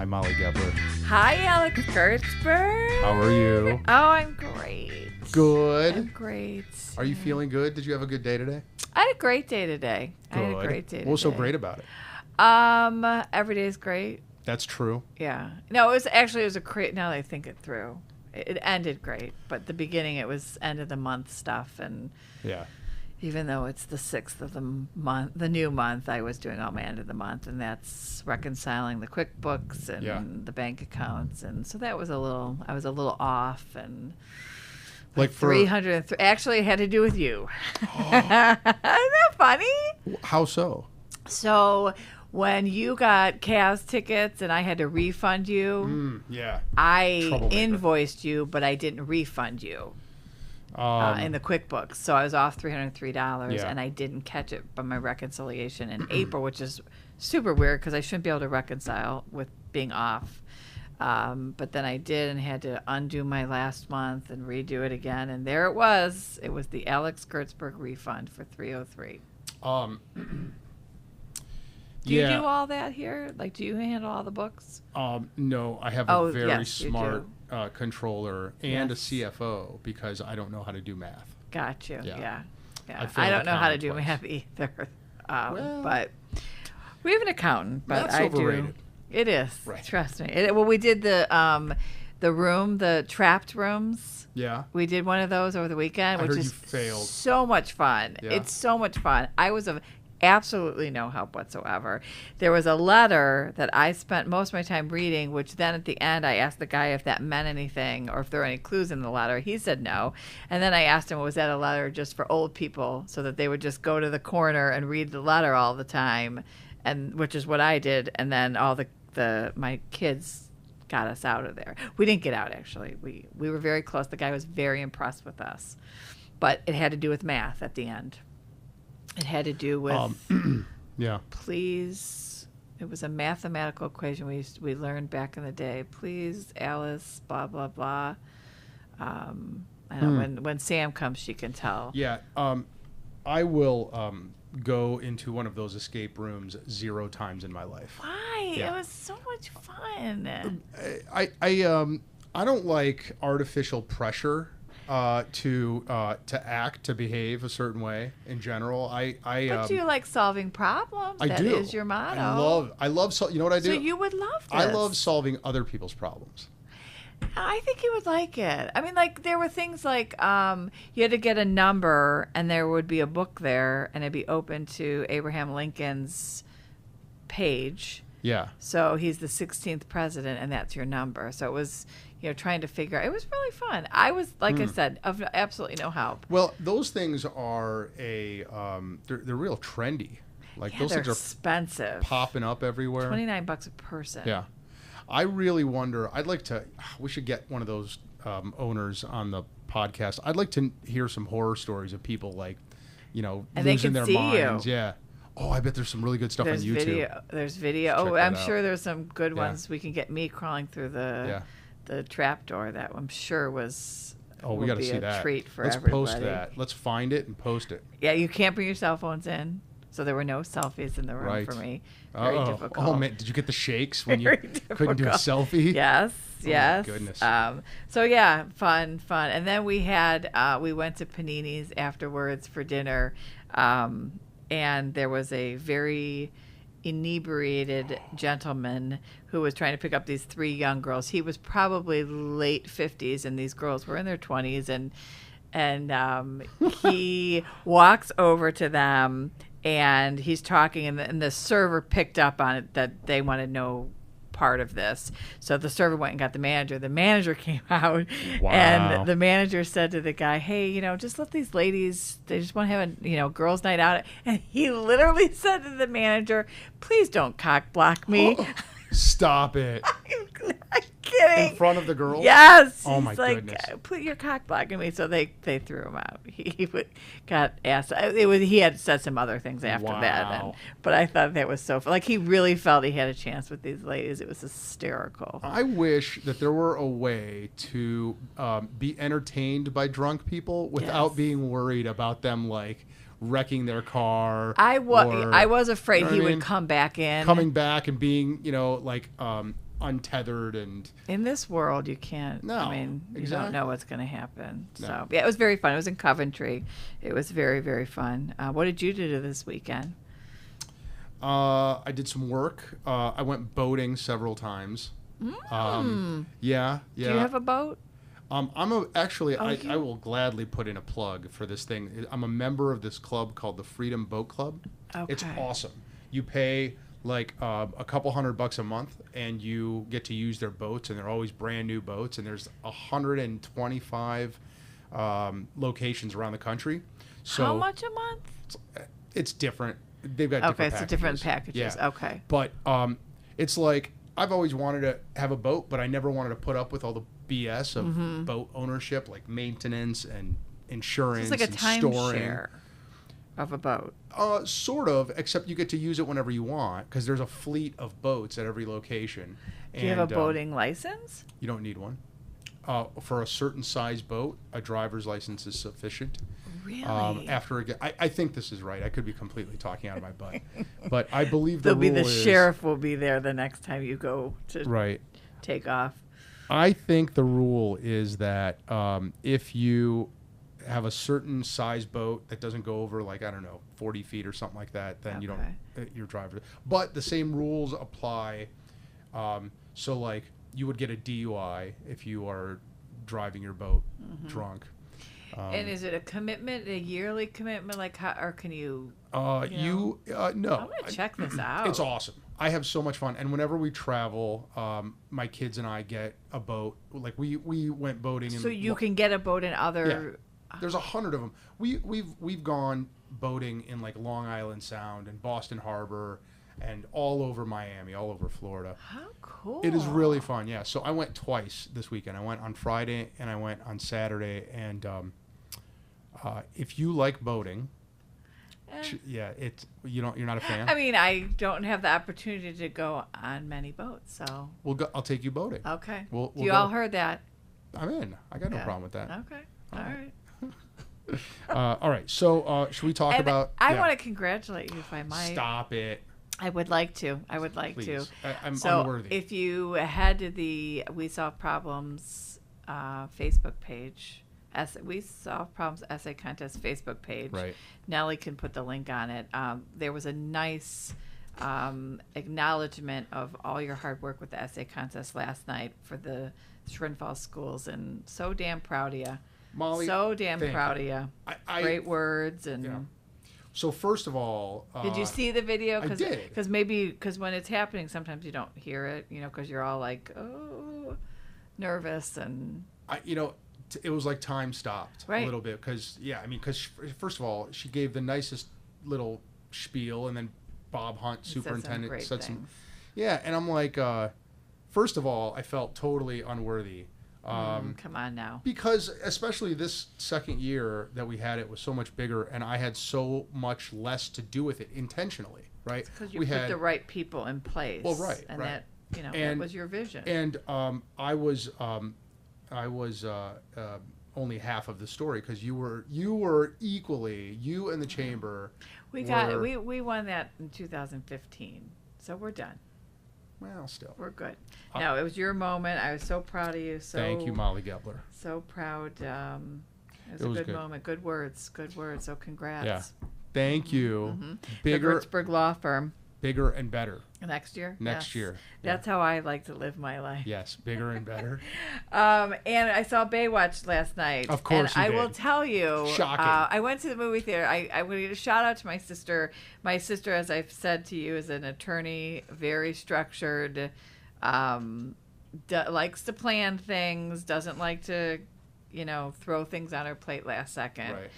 Hi, Molly Gebler. Hi, Alex Kurtzberg. How are you? Oh, I'm great. Good. I'm great. Are you feeling good? Did you have a good day today? I had a great day today. Good. What's so great about it? Every day is great. That's true. Yeah. No, it was a great, now that I think it through. It ended great, but the beginning, it was end of the month stuff. And Yeah. even though it's the 6th of the month, the new month, I was doing all my end of the month, and that's reconciling the QuickBooks and the bank accounts. And so that was I was a little off, and Like for 303, actually it had to do with you. Isn't that funny? How so? So when you got Cavs tickets and I had to refund you, Yeah. I Troublemaker. invoiced you, but I didn't refund you. In the QuickBooks. So I was off $303, Yeah. and I didn't catch it by my reconciliation in April, which is super weird because I shouldn't be able to reconcile with being off. But then I did and had to undo my last month and redo it again. And there it was. It was the Alex Kurtzberg refund for $303. Do you do all that here? Like, do you handle all the books? No, I have Oh, a very yes, you smart controller and Yes. a CFO because I don't know how to do math. Got you. Yeah. Yeah. I I failed don't know how to do accounting math either. Well, But we have an accountant, but Math's I overrated. do. It is. Right. Trust me. Well, we did the room, the trapped rooms. Yeah. We did one of those over the weekend, I which heard is you failed. so much fun. Yeah. It's so much fun. I was of absolutely no help whatsoever. There was a letter that I spent most of my time reading, which then at the end I asked the guy if that meant anything or if there were any clues in the letter. He said no. And then I asked him, was that a letter just for old people so that they would just go to the corner and read the letter all the time, and which is what I did. And then all my kids got us out of there. We didn't get out, actually. We were very close. The guy was very impressed with us. But it had to do with math at the end. It had to do with, Yeah. please, it was a mathematical equation we learned back in the day. Please, Alice, blah, blah, blah. I know when Sam comes, she can tell. Yeah. I will go into one of those escape rooms 0 times in my life. Why? Yeah. It was so much fun. I don't like artificial pressure to behave a certain way in general. But you like solving problems. I That do. is your motto. I love you know what I do? So you would love this. I love solving other people's problems. I think you would like it. I mean, like, there were things like you had to get a number, and there would be a book there, and it'd be open to Abraham Lincoln's page. Yeah. So he's the 16th president, and that's your number. So it was, trying to figure out. It was really fun. I was, like I said, of absolutely no help. Well, those things are they're real trendy. Like Yeah, those they're things are expensive. popping up everywhere. $29 a person. Yeah. I really wonder, we should get one of those owners on the podcast. I'd like to hear some horror stories of people like, And they losing can their see minds. you. Yeah. Oh, I bet there's some really good stuff on YouTube. There's video. Check Oh, that I'm out. sure there's some good Yeah. ones. We can get me crawling through the trap door. That I'm sure was. Oh, we will got to be see a that. treat for Let's everybody. post that. Let's find it and post it. Yeah, you can't bring your cell phones in, so there were no selfies in the room Right. for me. Very difficult. Oh man, did you get the shakes when you Very couldn't do a difficult. selfie? Yes, Oh, my yes. goodness. So yeah, fun. And then we went to Panini's afterwards for dinner, and there was a very inebriated gentleman who was trying to pick up these 3 young girls. He was probably late 50s, and these girls were in their 20s, and he walks over to them, and he's talking, and the server picked up on it that they wanted no part of this. So the server went and got the manager. The manager came out, Wow. and the manager said to the guy, hey, just let these ladies, they just want to have a, girls' night out. And he literally said to the manager, please don't cock block me. Stop it. I'm kidding. In front of the girls? Yes. Oh, He's my like, goodness. put your cock blocking me. So they threw him out. Got asked. He had said some other things after that. Wow. But I thought that was so fun. Like, he really felt he had a chance with these ladies. It was hysterical. I wish that there were a way to be entertained by drunk people without Yes. being worried about them, like, wrecking their car. I was afraid You know he what I mean? would come back in. Coming back and being, like, untethered and. In this world, you can't. No, I mean, you exactly. don't know what's going to happen. No. So, yeah, it was very fun. It was in Coventry. It was very, very fun. What did you do this weekend? I did some work. I went boating several times. Yeah. Do you have a boat? I will gladly put in a plug for this thing. I'm a member of this club called the Freedom Boat Club. Okay. It's awesome. You pay like a couple $100 a month, and you get to use their boats, and they're always brand new boats. And there's 125 locations around the country. So how much a month? It's different. They've got different packages. So different packages. Yeah. Okay. But it's like I've always wanted to have a boat, but I never wanted to put up with all the BS of boat ownership, like maintenance and insurance. So it's like a and storing. timeshare of a boat. Sort of, except you get to use it whenever you want because there's a fleet of boats at every location. Do you have a boating license? You don't need one. For a certain size boat, a driver's license is sufficient. Really? I think this is right. I could be completely talking out of my butt, but I believe the sheriff will be there the next time you go to take off. I think the rule is that if you have a certain size boat that doesn't go over 40 feet or something like that, then you don't your driver. But the same rules apply. So like you would get a DUI if you are driving your boat drunk. And is it a commitment, a yearly commitment, or can you? No. I'm gonna check this out. It's awesome. I have so much fun, and whenever we travel, my kids and I get a boat. Like we went boating. So you can get a boat in other. Yeah. There's 100 of them. We've gone boating in like Long Island Sound and Boston Harbor, and all over Miami, all over Florida. How cool! It is really fun. Yeah. So I went twice this weekend. I went on Friday and I went on Saturday. And if you like boating. Yeah, you're not a fan. I mean, I don't have the opportunity to go on many boats, so I'll take you boating. Okay. We'll you all heard that? I'm in. I got no problem with that. Okay. All right. All right. So should we talk about? I want to congratulate you if I might. Stop it. I would like to. Please. I'm so unworthy. If you head to the We Solve Problems Facebook page. We Solve Problems Essay Contest Facebook page. Right. Nellie can put the link on it. There was a nice acknowledgement of all your hard work with the essay contest last night for the Schrin Falls schools, and so damn proud of you. Molly, so damn proud of you. Great words and. Yeah. So first of all, did you see the video? I did. Because when it's happening, sometimes you don't hear it. Because you're all like, oh, nervous and. It was like time stopped a little bit because first of all, she gave the nicest little spiel, and then Bob Hunt, superintendent, said some. Yeah, and I'm like, first of all, I felt totally unworthy. Come on now. Because especially this second year that we had it was so much bigger, and I had so much less to do with it intentionally, right? Because you put the right people in place. Well, right, and right. that was your vision. And I was only half of the story because you were equally, you and the chamber. We won that in 2015, so we're done. Well, still. We're good. No, it was your moment. I was so proud of you. Thank you, Molly Gebler. So proud. It was a good moment. Good words. So congrats. Yeah. Thank you. Mm-hmm. Bigger. The Würzburg Law Firm. Bigger and better. Next year? Next year. That's how I like to live my life. Yes, bigger and better. And I saw Baywatch last night. Of course and you did. I will tell you. Shocking. I went to the movie theater. I'm going to give a shout out to my sister. My sister, as I've said to you, is an attorney, very structured, likes to plan things, doesn't like to, throw things on her plate last second. Right.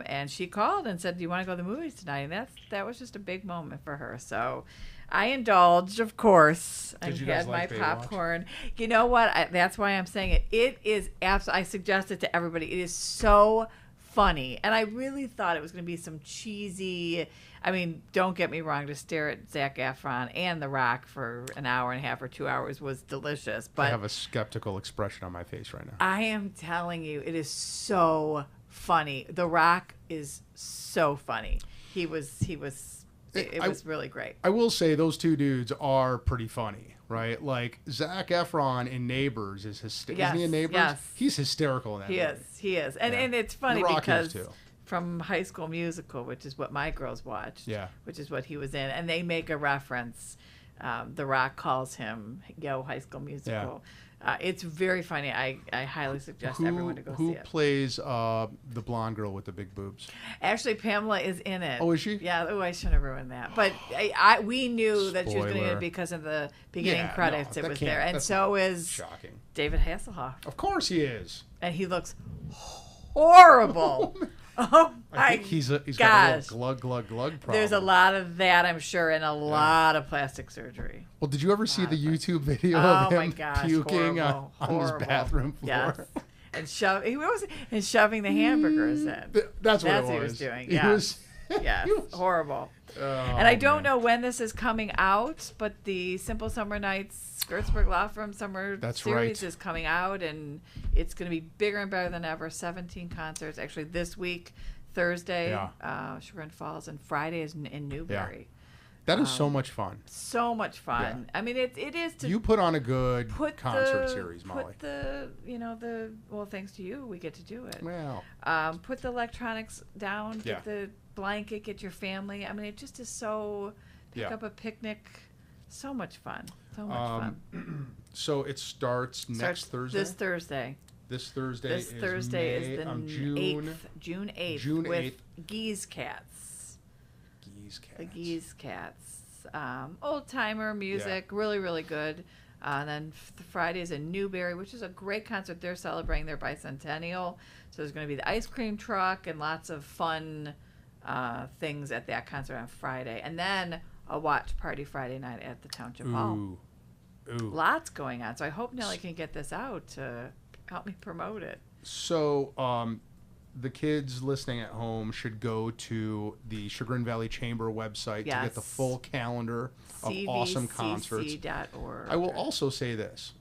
And she called and said, "Do you want to go to the movies tonight?" And that was just a big moment for her. So I indulged, of course, and had my popcorn. You know what? That's why I'm saying it. It is absolutely. I suggest it to everybody. It is so funny, and I really thought it was going to be some cheesy. I mean, don't get me wrong. To stare at Zac Efron and The Rock for an hour and a half or 2 hours was delicious. But I have a skeptical expression on my face right now. I am telling you, it is so funny. The Rock is so funny. It was really great. I will say those two dudes are pretty funny. right? Like Zac Efron in Neighbors is hysterical. Yes, Isn't he in Neighbors? yes. He's hysterical in that movie. He is. And Yeah. and it's funny The Rock because is, too. from High School Musical, which is what my girls watched, Yeah. which is what he was in, and they make a reference. The Rock calls him Yo High School Musical. It's very funny. I highly suggest everyone to go see Who it. plays the blonde girl with the big boobs? Actually, Pamela is in it. Oh, is she? Yeah. Oh, I shouldn't have ruined that. But we knew that she was going to get Spoiler. it because of the beginning Yeah, credits. no, It that was can't- there, and that's so is Shocking. David Hasselhoff, Of course he is. and he looks horrible. Oh I my think he's got a gosh. little glug problem. There's a lot of that, I'm sure, and a lot of plastic surgery. Well, did you ever see the YouTube video Oh of my him gosh, puking on his horrible. bathroom floor? Yes. And shoving the hamburgers in. That's what he it was was doing. He Yeah. was- Yes, he was- horrible. Oh, And I don't man. know when this is coming out, but the Simple Summer Nights Gertzberg Law Firm Summer That's Series right. is coming out, and it's going to be bigger and better than ever. 17 concerts. Actually, this week, Thursday, Sugar and Falls, and Friday is in Newbury. That is so much fun. So much fun. Yeah. I mean, it is to You put on a good put concert the, series, Molly. Put well, thanks to you, we get to do it. Well, Put the electronics down, Yeah. get the blanket, get your family. I mean, it just is so, pick up a picnic. So much fun. So much fun. so it starts next Thursday? This Thursday. This Thursday This is Thursday May, is the June 8th. June 8th. June with 8th. Geese Cats. Geese Cats. The Geese Cats. Old timer music, really, really good. And then Friday is in Newbury, which is a great concert. They're celebrating their bicentennial. So there's going to be the ice cream truck and lots of fun things at that concert on Friday. And then a watch party Friday night at the Township Hall. Ooh. Lots going on. So I hope Nellie can get this out to help me promote it. So the kids listening at home should go to the Chagrin Valley Chamber website to get the full calendar of awesome concerts. CVCC.org. I will also say this.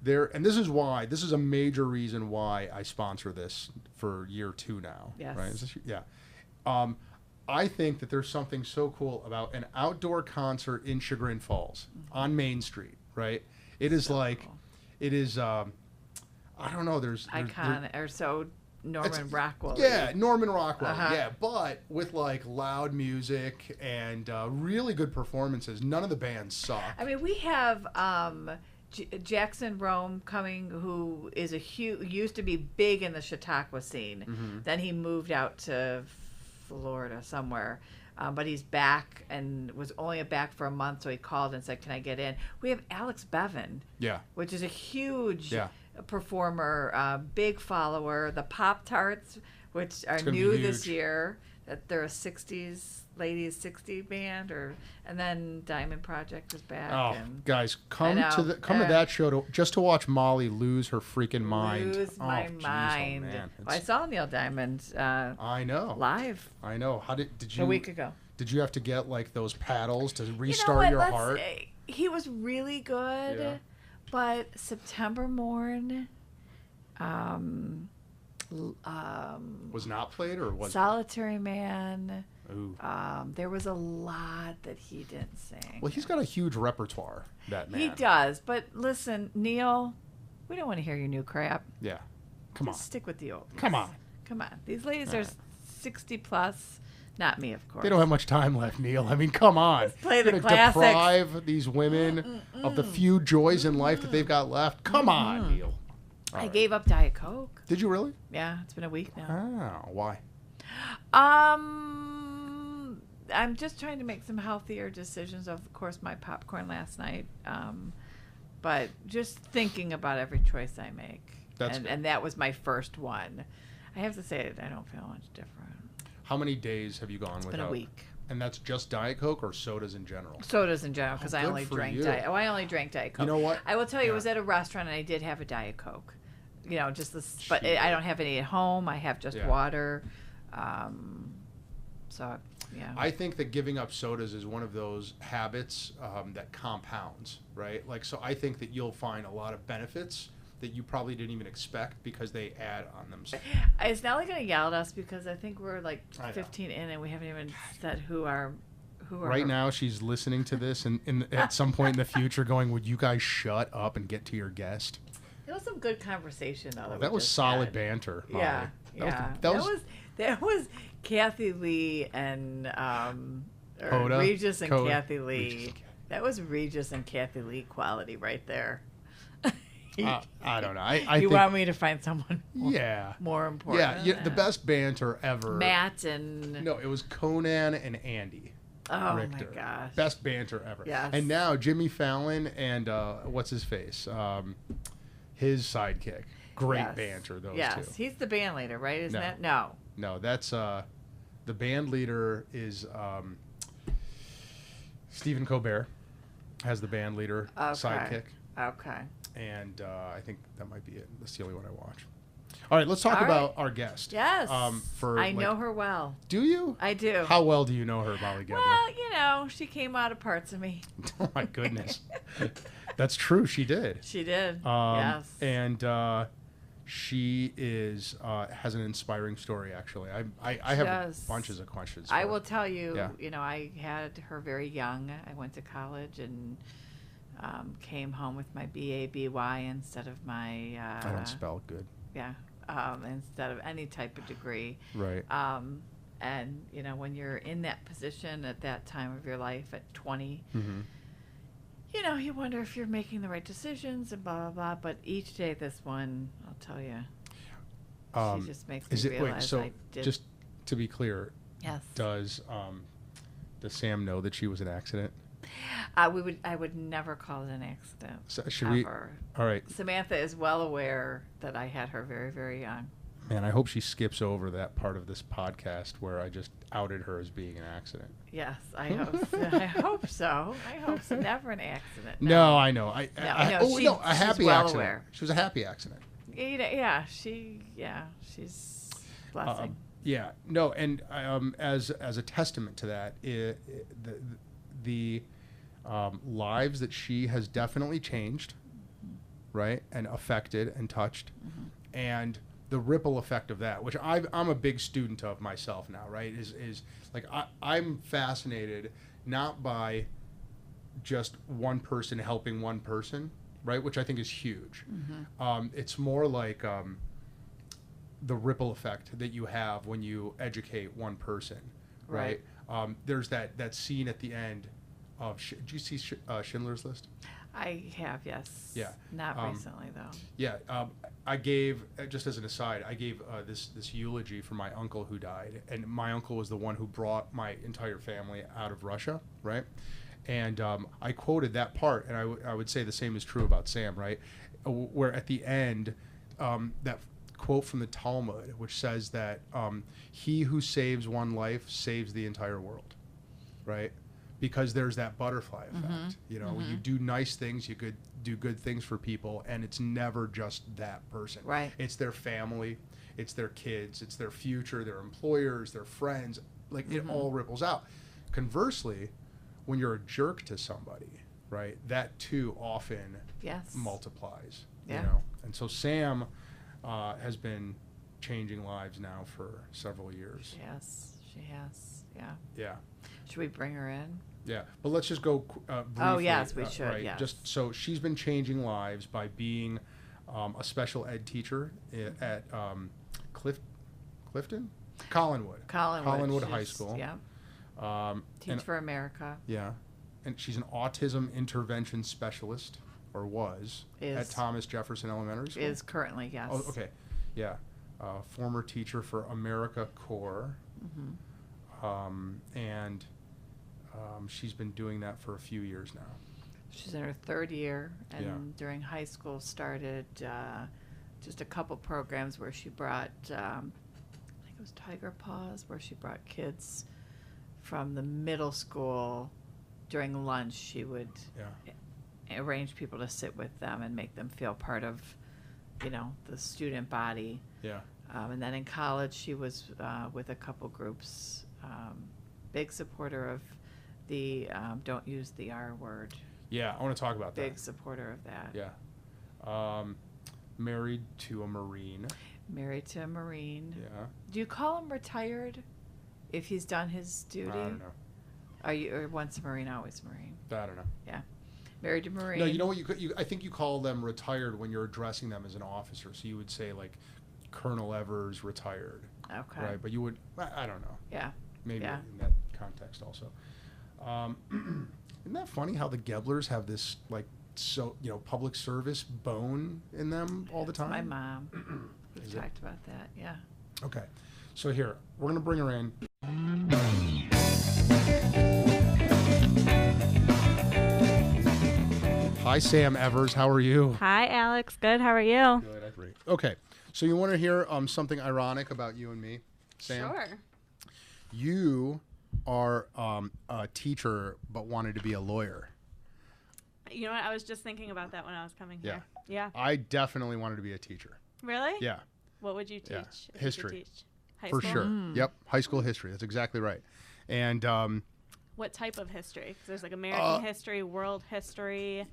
And this is a major reason why I sponsor this for year 2 now. Yes. Right? I think that there's something so cool about an outdoor concert in Chagrin Falls on Main Street, right? It is cool. It is, I don't know, there's Norman Rockwell. Yeah, Norman Rockwell. Uh-huh. Yeah, but with like loud music and really good performances. None of the bands suck. I mean, we have Jackson Rome coming, who is used to be big in the Chautauqua scene. Mm-hmm. Then he moved out to Florida somewhere. But he's back and was only back for a month, so he called and said, "Can I get in?" We have Alex Bevan, which is a huge performer, big follower. The Pop Tarts, which are new this year, that they're a ladies 60 band, and then Diamond Project is back. Oh, and guys, come to that show just to watch Molly lose her freaking mind. Lose my mind. Oh, man. Well, I saw Neil Diamond. I know. Live. I know. How did you? A week ago. Did you have to get like those paddles to restart your heart? He was really good, but September Morn. Was not played or was Solitary Man. Ooh. There was a lot that he didn't sing. Well, he's got a huge repertoire, that man. He does, but listen, Neil, we don't want to hear your new crap. Yeah. Come on. Stick with the old. Come on. These ladies are 60 plus. Not me, of course. They don't have much time left, Neil. I mean, come on. Let's play the You're classics. Deprive these women of the few joys in life that they've got left. Come on, Neil. I gave up Diet Coke. Did you really? Yeah, it's been a week Oh, now. why? I'm just trying to make some healthier decisions. Of course, my popcorn last night. But just thinking about every choice I make. And that was my first one. I have to say, I don't feel much different. How many days have you gone without? It's been a week. And that's just Diet Coke or sodas in general? Sodas in general, because I only drank Diet. I only drank Diet Coke. You know what? I will tell you, I was at a restaurant and I did have a Diet Coke. You know, just this, but I don't have any at home. I have just water. So, yeah. I think that giving up sodas is one of those habits that compounds, right? Like, so I think that you'll find a lot of benefits that you probably didn't even expect because they add on themselves. Is Nellie going to yell at us because I think we're like 15 in and we haven't even said who right now she's listening to this and at some point in the future going, would you guys shut up and get to your guest? It was some good conversation, though. That was solid banter, Molly. Yeah. That was Kathy Lee and Regis and Kathy Lee. That was Regis and Kathy Lee quality right there. I don't know. I you think, want me to find someone more important? Yeah, the best banter ever. Matt and... No, it was Conan and Andy. Oh, Richter. My gosh. Best banter ever. Yes. And now Jimmy Fallon and what's his face? His sidekick. Great banter, those two. Yes, he's the band leader, right? Isn't that? No, that's... the band leader is Stephen Colbert has the band leader sidekick. Okay. And I think that might be it. That's the only one I watch. All right, let's talk about our guest. Yes. I know her well. Do you? I do. How well do you know her, Molly Gebler? Well, she came out of parts of me. Oh, my goodness. That's true. She did. She did. Yes. And she is has an inspiring story, actually. I have bunches of questions. I will tell you, I had her very young. I went to college and came home with my BA/BY instead of my... I don't spell good. Yeah. Instead of any type of degree. Right. And, when you're in that position at that time of your life at 20, you wonder if you're making the right decisions and blah, blah, blah. But each day this one, I'll tell you, she just makes me realize I did. Just to be clear, yes. Does Sam know that she was an accident? I would never call it an accident. So should we? All right. Samantha is well aware that I had her very, very young. Man, I hope she skips over that part of this podcast where I just outed her as being an accident. Yes, I hope so. I hope so. I hope so. Never an accident. No, I know. A happy well accident. Aware. She was a happy accident. Yeah, she's blessing. No, and as a testament to that, the lives that she has definitely changed, right, and affected and touched, and the ripple effect of that, which I'm a big student of myself now, right, is like I'm fascinated not by just one person helping one person, right, which I think is huge. It's more like the ripple effect that you have when you educate one person, right? There's that scene at the end of, did you see Schindler's List? I have, yes. Yeah. Not recently, though. Yeah. I gave, just as an aside, I gave this eulogy for my uncle who died. And my uncle was the one who brought my entire family out of Russia, right? And I quoted that part, and I would say the same is true about Sam, right? Where at the end, that quote from the Talmud, which says that he who saves one life saves the entire world, right? Because there's that butterfly effect. You do nice things, you do good things for people, and it's never just that person. Right. It's their family, it's their kids, it's their future, their employers, their friends. Like it all ripples out. Conversely, when you're a jerk to somebody, right, that too often multiplies. Yeah. And so Sam has been changing lives now for several years. Yes, she has. Yeah. Yeah. Should we bring her in? Yeah, but let's just go briefly. Oh, yes, we should, right? yes. Just so she's been changing lives by being a special ed teacher at Clifton? Collinwood High School. Yeah. Teach for America. Yeah. And she's an autism intervention specialist, or was, at Thomas Jefferson Elementary School. Is currently, yes. Oh, okay. Yeah. Former teacher for America Corps. And she's been doing that for a few years now. She's in her third year, and during high school started just a couple programs where she brought, I think it was Tiger Paws, where she brought kids from the middle school. During lunch, she would arrange people to sit with them and make them feel part of, the student body. Yeah. And then in college, she was with a couple groups. Big supporter of the don't use the R word. Yeah, I want to talk about that. Big supporter of that. Yeah. Married to a Marine. Married to a Marine. Yeah. Do you call him retired if he's done his duty? I don't know. Are you or once a Marine, always a Marine? I don't know. Yeah. Married to Marine. No, you know what? I think you call them retired when you're addressing them as an officer. So you would say like Colonel Evers retired. Okay. Right, but you would. I don't know. Yeah. Maybe Yeah. in that context also. Isn't that funny how the Geblers have this like public service bone in them all the time? My mom. We've talked about that. Yeah. Okay, so here we're gonna bring her in. Hi, Sam Evers. How are you? Hi, Alex. Good. How are you? Good. Great. Okay, so you want to hear something ironic about you and me, Sam? Sure. You are a teacher, but wanted to be a lawyer. You know what? I was just thinking about that when I was coming here. Yeah. Yeah. I definitely wanted to be a teacher. Really? Yeah. What would you teach? Yeah. if you could History. teach? High For school? sure. Yep. High school history. That's exactly right. And What type of history? 'Cause there's like American history, world history.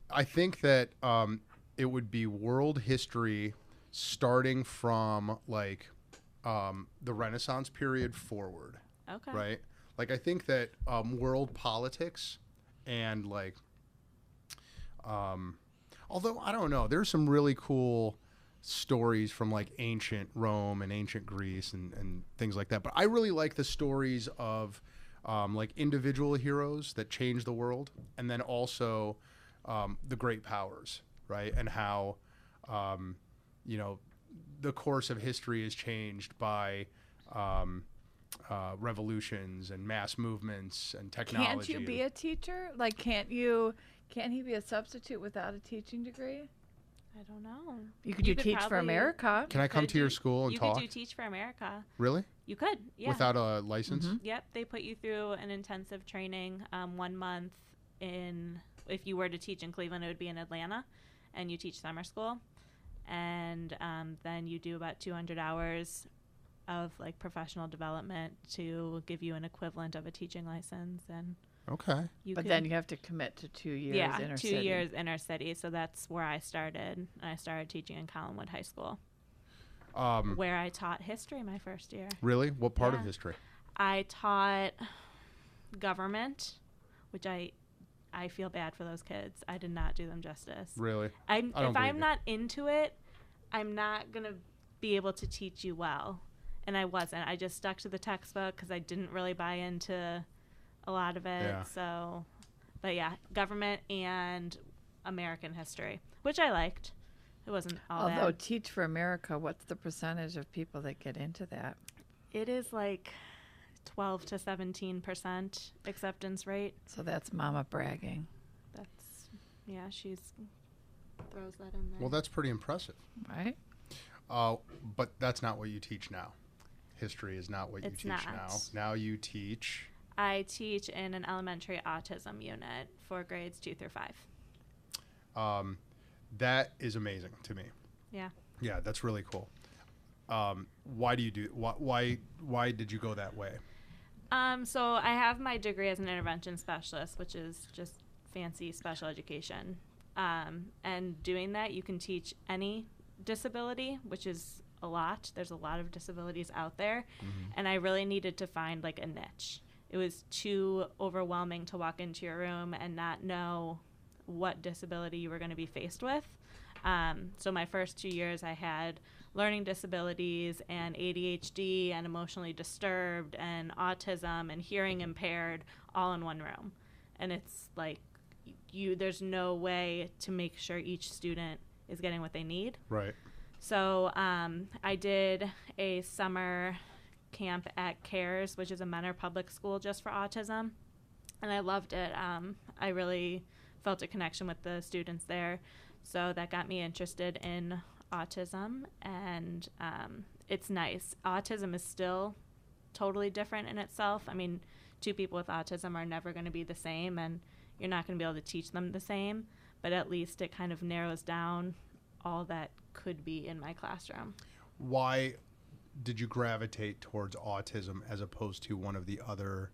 I think that it would be world history starting from like the Renaissance period forward. Okay. Right? Like I think that world politics and like although I don't know, there's some really cool stories from like ancient Rome and ancient Greece and things like that. But I really like the stories of like individual heroes that change the world, and then also the great powers, right? And how the course of history is changed by revolutions and mass movements and technology. Can't you be a teacher? Like, can't he be a substitute without a teaching degree? I don't know. You could do Teach for America. Can I come to your school and talk? You could do Teach for America. Really? You could, yeah. Without a license? Mm-hmm. Yep. They put you through an intensive training 1 month if you were to teach in Cleveland, it would be in Atlanta, and you teach summer school. And then you do about 200 hours of like professional development to give you an equivalent of a teaching license. And okay. Then you have to commit to 2 years inner city. 2 years inner city. So that's where I started. I started teaching in Collinwood High School, where I taught history my first year. Really? What part of history? I taught government, which I feel bad for those kids. I did not do them justice. Really? If I'm not into it, I'm not going to be able to teach you well. And I wasn't. I just stuck to the textbook because I didn't really buy into a lot of it. Yeah. So, but yeah, government and American history, which I liked. It wasn't all Although bad. Teach for America, what's the percentage of people that get into that? It is like 12 to 17% acceptance rate. So that's mama bragging. She throws that in there. Well, that's pretty impressive. Right? But that's not what you teach now. History is not what you teach not. now. Now you teach. I teach in an elementary autism unit for grades 2 through 5. That is amazing to me. Yeah. Yeah, that's really cool. Why did you go that way? So I have my degree as an intervention specialist, which is just fancy special education. And doing that, you can teach any disability, which is a lot. There's a lot of disabilities out there. Mm-hmm. And I really needed to find like a niche. It was too overwhelming to walk into your room and not know what disability you were going to be faced with. So my first 2 years, I had learning disabilities and ADHD and emotionally disturbed and autism and hearing impaired all in one room. And it's like there's no way to make sure each student is getting what they need. Right. So I did a summer camp at CARES, which is a Mentor public school just for autism, and I loved it. I really felt a connection with the students there, so that got me interested in autism, and it's nice. Autism is still totally different in itself. I mean, two people with autism are never going to be the same, and you're not going to be able to teach them the same, but at least it kind of narrows down all that could be in my classroom. Why did you gravitate towards autism as opposed to one of the other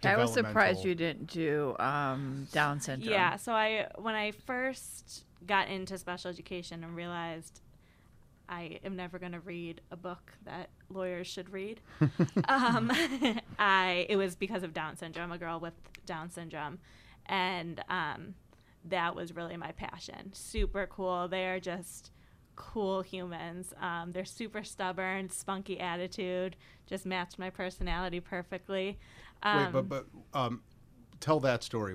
I was surprised you didn't do Down syndrome. Yeah, so when I first got into special education and realized I am never going to read a book that lawyers should read. It was because of Down syndrome, a girl with Down syndrome. And that was really my passion. Super cool. They're just cool humans. They're super stubborn, spunky attitude, just matched my personality perfectly. Wait, tell that story.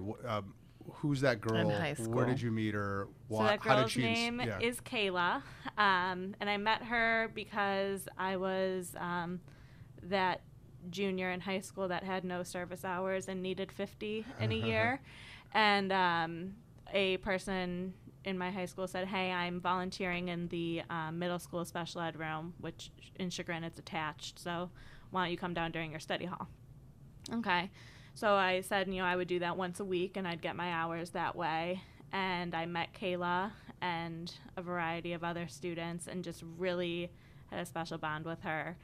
Who's that girl? In high school. Where did you meet her? So that girl's name is Kayla, and I met her because I was that junior in high school that had no service hours and needed 50 in a year, and a person in my high school said, "Hey, I'm volunteering in the middle school special ed room, which in Chagrin it's attached. So why don't you come down during your study hall?" Okay. So I said, I would do that once a week, and I'd get my hours that way. And I met Kayla and a variety of other students and just really had a special bond with her.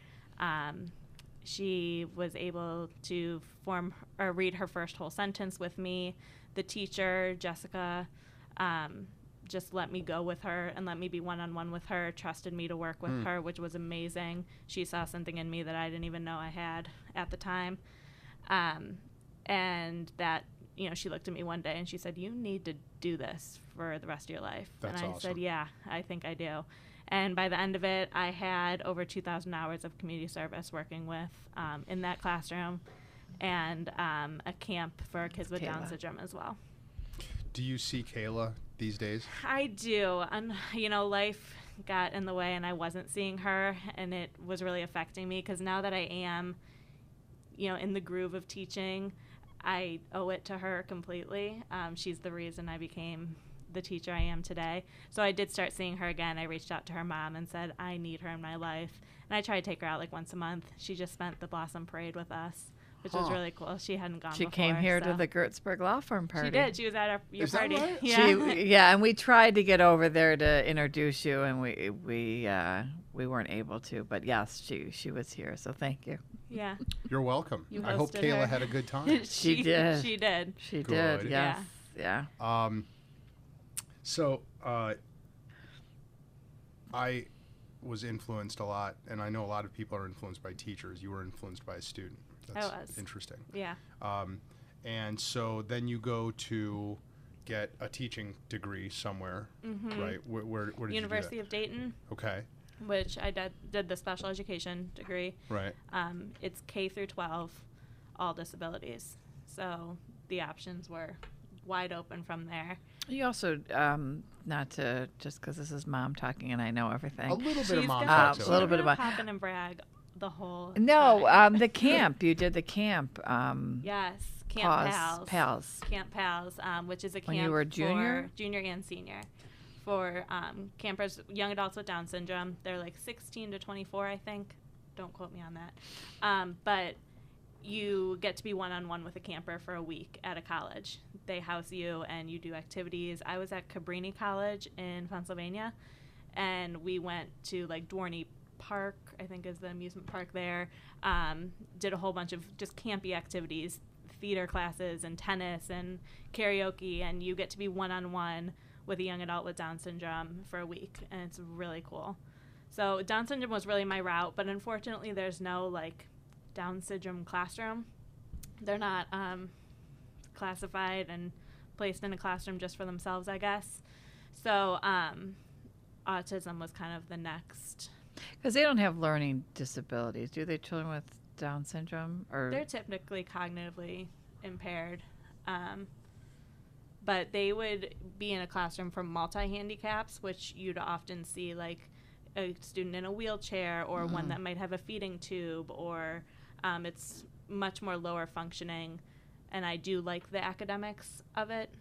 She was able to read her first whole sentence with me. The teacher, Jessica, just let me go with her and let me be one-on-one with her, trusted me to work with her, which was amazing. She saw something in me that I didn't even know I had at the time. And that, she looked at me one day and she said, "You need to do this for the rest of your life." That's and I awesome. said, "Yeah, I think I do." And by the end of it, I had over 2,000 hours of community service working with in that classroom and a camp for kids with Down syndrome as well. Do you see Kayla these days? I do. Life got in the way and I wasn't seeing her, and it was really affecting me because now that I am, in the groove of teaching, I owe it to her completely. She's the reason I became the teacher I am today. So I did start seeing her again. I reached out to her mom and said, I need her in my life. And I try to take her out like once a month. She just spent the Blossom Parade with us, which was really cool. She hadn't gone before. She came here to the Gertzberg Law Firm party. She did. She was at your Is that party. right? Yeah. And we tried to get over there to introduce you, and we weren't able to. But yes, she was here. So thank you. Yeah. You're welcome. You I hope hosted Kayla her. had a good time. She did. She did. She Good. did. Yes. Yeah. So I was influenced a lot, and I know a lot of people are influenced by teachers. You were influenced by a student. That's I was. interesting. Yeah. And so then you go to get a teaching degree somewhere, right? Where did University you of Dayton, do that? Okay. which I did the special education degree. Right. It's K through 12, all disabilities. So the options were wide open from there. You also, not to, just because this is Mom talking and I know everything. A little bit of She's mom gonna- talk. she's a little bit gonna about- pop in and brag the whole No, time. the camp. You did the camp. Yes, Camp Pals. Pals. Camp Pals, which is a camp When you were junior? for junior and senior for campers, young adults with Down syndrome. They're like 16 to 24, I think. Don't quote me on that. But you get to be one-on-one with a camper for a week at a college. They house you and you do activities. I was at Cabrini College in Pennsylvania, and we went to like Dwarney Park, I think is the amusement park there. Did a whole bunch of just campy activities, theater classes and tennis and karaoke, and you get to be one-on-one with a young adult with Down syndrome for a week, and it's really cool. So Down syndrome was really my route, but unfortunately there's no like Down syndrome classroom. They're not classified and placed in a classroom just for themselves, I guess. So autism was kind of the next. Because they don't have learning disabilities, do they? Children with Down syndrome, or They're typically cognitively impaired, but they would be in a classroom for multi-handicaps, which you'd often see like a student in a wheelchair or one that might have a feeding tube, or it's much more lower functioning. And I do like the academics of it,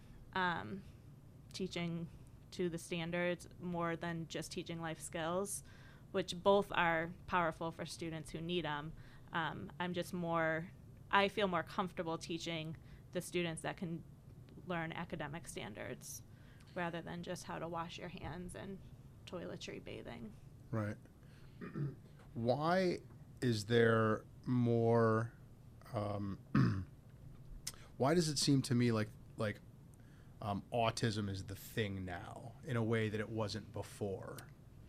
teaching to the standards more than just teaching life skills, which both are powerful for students who need them. I feel more comfortable teaching the students that can learn academic standards rather than just how to wash your hands and toiletry bathing. Right. Why is there more? Why does it seem to me like autism is the thing now in a way that it wasn't before?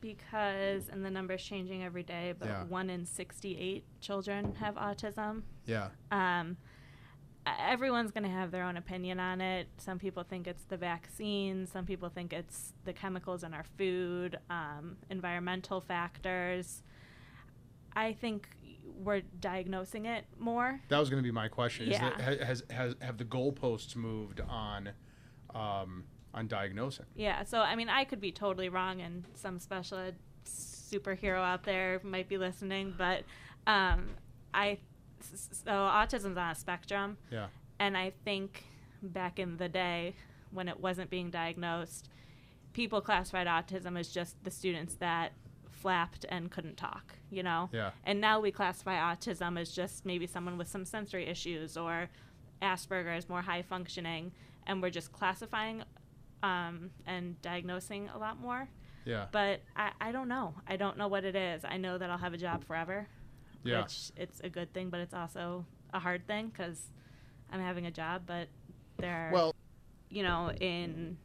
because, and the number's changing every day, but 1 in 68 children have autism. Yeah. Everyone's going to have their own opinion on it. Some people think it's the vaccine. Some people think it's the chemicals in our food, environmental factors. I think we're diagnosing it more. That was going to be my question. Yeah. Have the goalposts moved on diagnosing? Yeah. So, I mean, I could be totally wrong, and some special ed superhero out there might be listening, but so autism's on a spectrum. Yeah. And I think back in the day when it wasn't being diagnosed, people classified autism as just the students that flapped and couldn't talk, you know? Yeah. And now we classify autism as just maybe someone with some sensory issues, or Asperger's, more high functioning, and we're just classifying and diagnosing a lot more. Yeah. But I don't know. I don't know what it is. I know that I'll have a job forever. Yeah. Which it's a good thing, but it's also a hard thing because I'm having a job, but they're, you know, in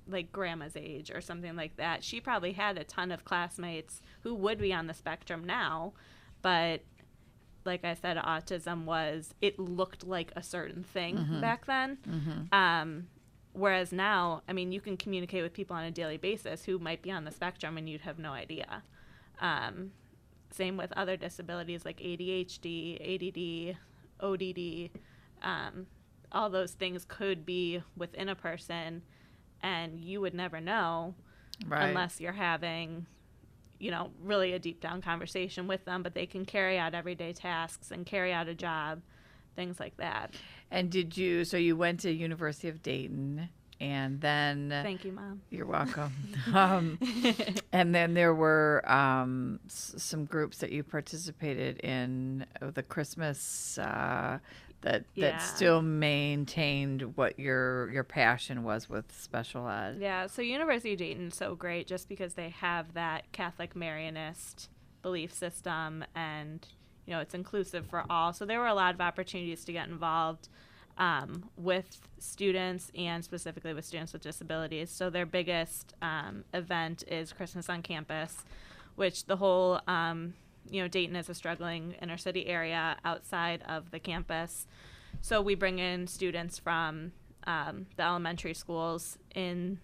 like grandma's age or something like that. She probably had a ton of classmates who would be on the spectrum now, but like I said, autism it looked like a certain thing back then. Whereas now, I mean, you can communicate with people on a daily basis who might be on the spectrum and you'd have no idea. Same with other disabilities like ADHD, ADD, ODD. All those things could be within a person, and you would never know unless you're having, you know, really a deep down conversation with them. But they can carry out everyday tasks and carry out a job, things like that. And so you went to University of Dayton. And then... Thank you, Mom. You're welcome. And then there were some groups that you participated in, the Christmas, that still maintained what your passion was with special ed. Yeah, so University of Dayton's so great just because they have that Catholic Marianist belief system, and, you know, it's inclusive for all. So there were a lot of opportunities to get involved with students, and specifically with students with disabilities. So their biggest event is Christmas on Campus, which the whole, you know, Dayton is a struggling inner city area outside of the campus. So we bring in students from the elementary schools in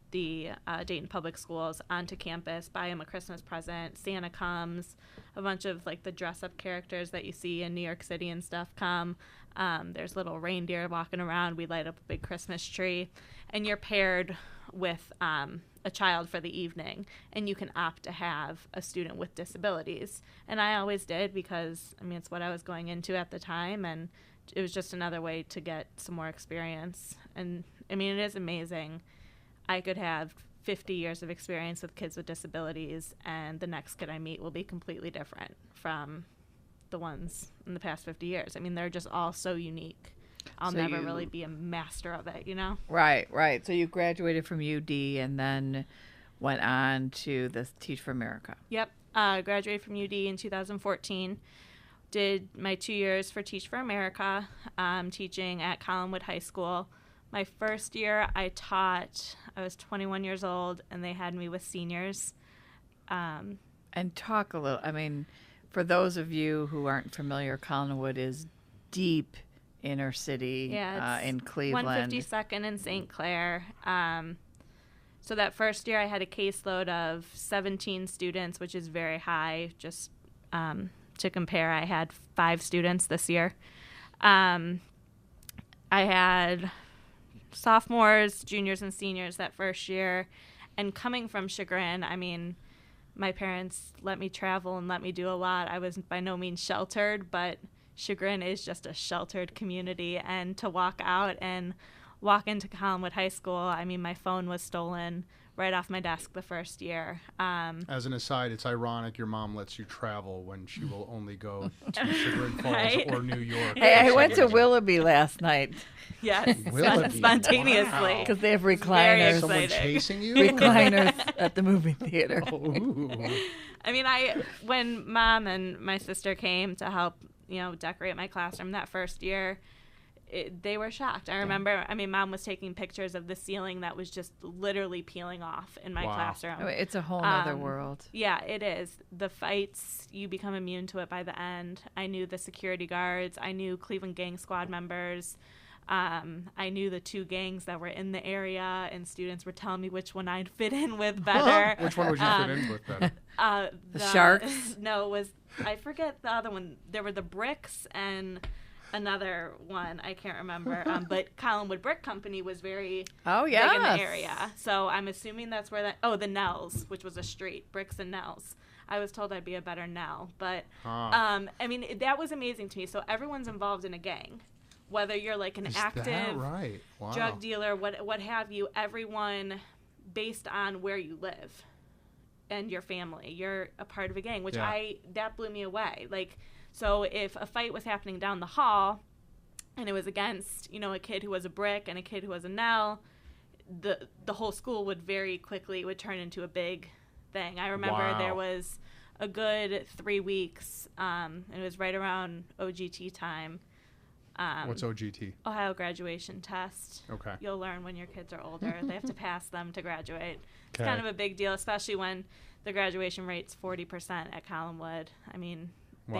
the Dayton Public Schools onto campus, buy them a Christmas present. Santa comes, a bunch of like the dress-up characters that you see in New York City and stuff come. There's little reindeer walking around. We light up a big Christmas tree, and you're paired with a child for the evening, and you can opt to have a student with disabilities. And I always did because, I mean, it's what I was going into at the time, and it was just another way to get some more experience. And, I mean, it is amazing. I could have 50 years of experience with kids with disabilities, and the next kid I meet will be completely different from the ones in the past 50 years. I mean, they're just all so unique. I'll never really be a master of it, you know? Right. So you graduated from UD and then went on to the Teach for America. Yep. Graduated from UD in 2014. Did my 2 years for Teach for America, teaching at Collinwood High School. My first year I was 21 years old, and they had me with seniors. And talk a little, I mean, for those of you who aren't familiar, Collinwood is deep inner city in Cleveland. 152nd in St. Clair. So that first year I had a caseload of 17 students, which is very high. Just to compare, I had 5 students this year. I had sophomores, juniors, and seniors that first year. And coming from Chagrin, I mean, my parents let me travel and let me do a lot. I was by no means sheltered, but Chagrin is just a sheltered community. And to walk out and walk into Collinwood High School, I mean, my phone was stolen right off my desk the first year. As an aside, it's ironic your mom lets you travel when she will only go to Chagrin Falls or New York. Hey, I went to Willoughby last night. Yes, Willoughby. Spontaneously. Because they have recliners. Someone chasing you? Recliners at the movie theater. I mean, when Mom and my sister came to help, you know, decorate my classroom that first year, they were shocked. I remember, Mom was taking pictures of the ceiling that was just literally peeling off in my classroom. Oh, it's a whole nother world. Yeah, it is. The fights, you become immune to it by the end. I knew the security guards. I knew Cleveland Gang Squad members. I knew the 2 gangs that were in the area, and students were telling me which one I'd fit in with better. Which one would you fit in with better? The Sharks? No, it was, I forget the other one. There were the Bricks and another one. I can't remember. But Collinwood Brick Company was very big in the area. So I'm assuming that's where the Nels, which was a street, Bricks and Nels. I was told I'd be a better Nell. But, that was amazing to me. So everyone's involved in a gang. Whether you're like an active drug dealer, what have you, everyone based on where you live and your family, you're a part of a gang, which that blew me away. Like, so if a fight was happening down the hall and it was against, a kid who was a Brick and a kid who was a Nell, the whole school would very quickly turn into a big thing. I remember there was a good 3 weeks, it was right around OGT time. What's OGT? Ohio Graduation Test. Okay. You'll learn when your kids are older. They have to pass them to graduate. It's kind of a big deal, especially when the graduation rate's 40% at Collinwood. They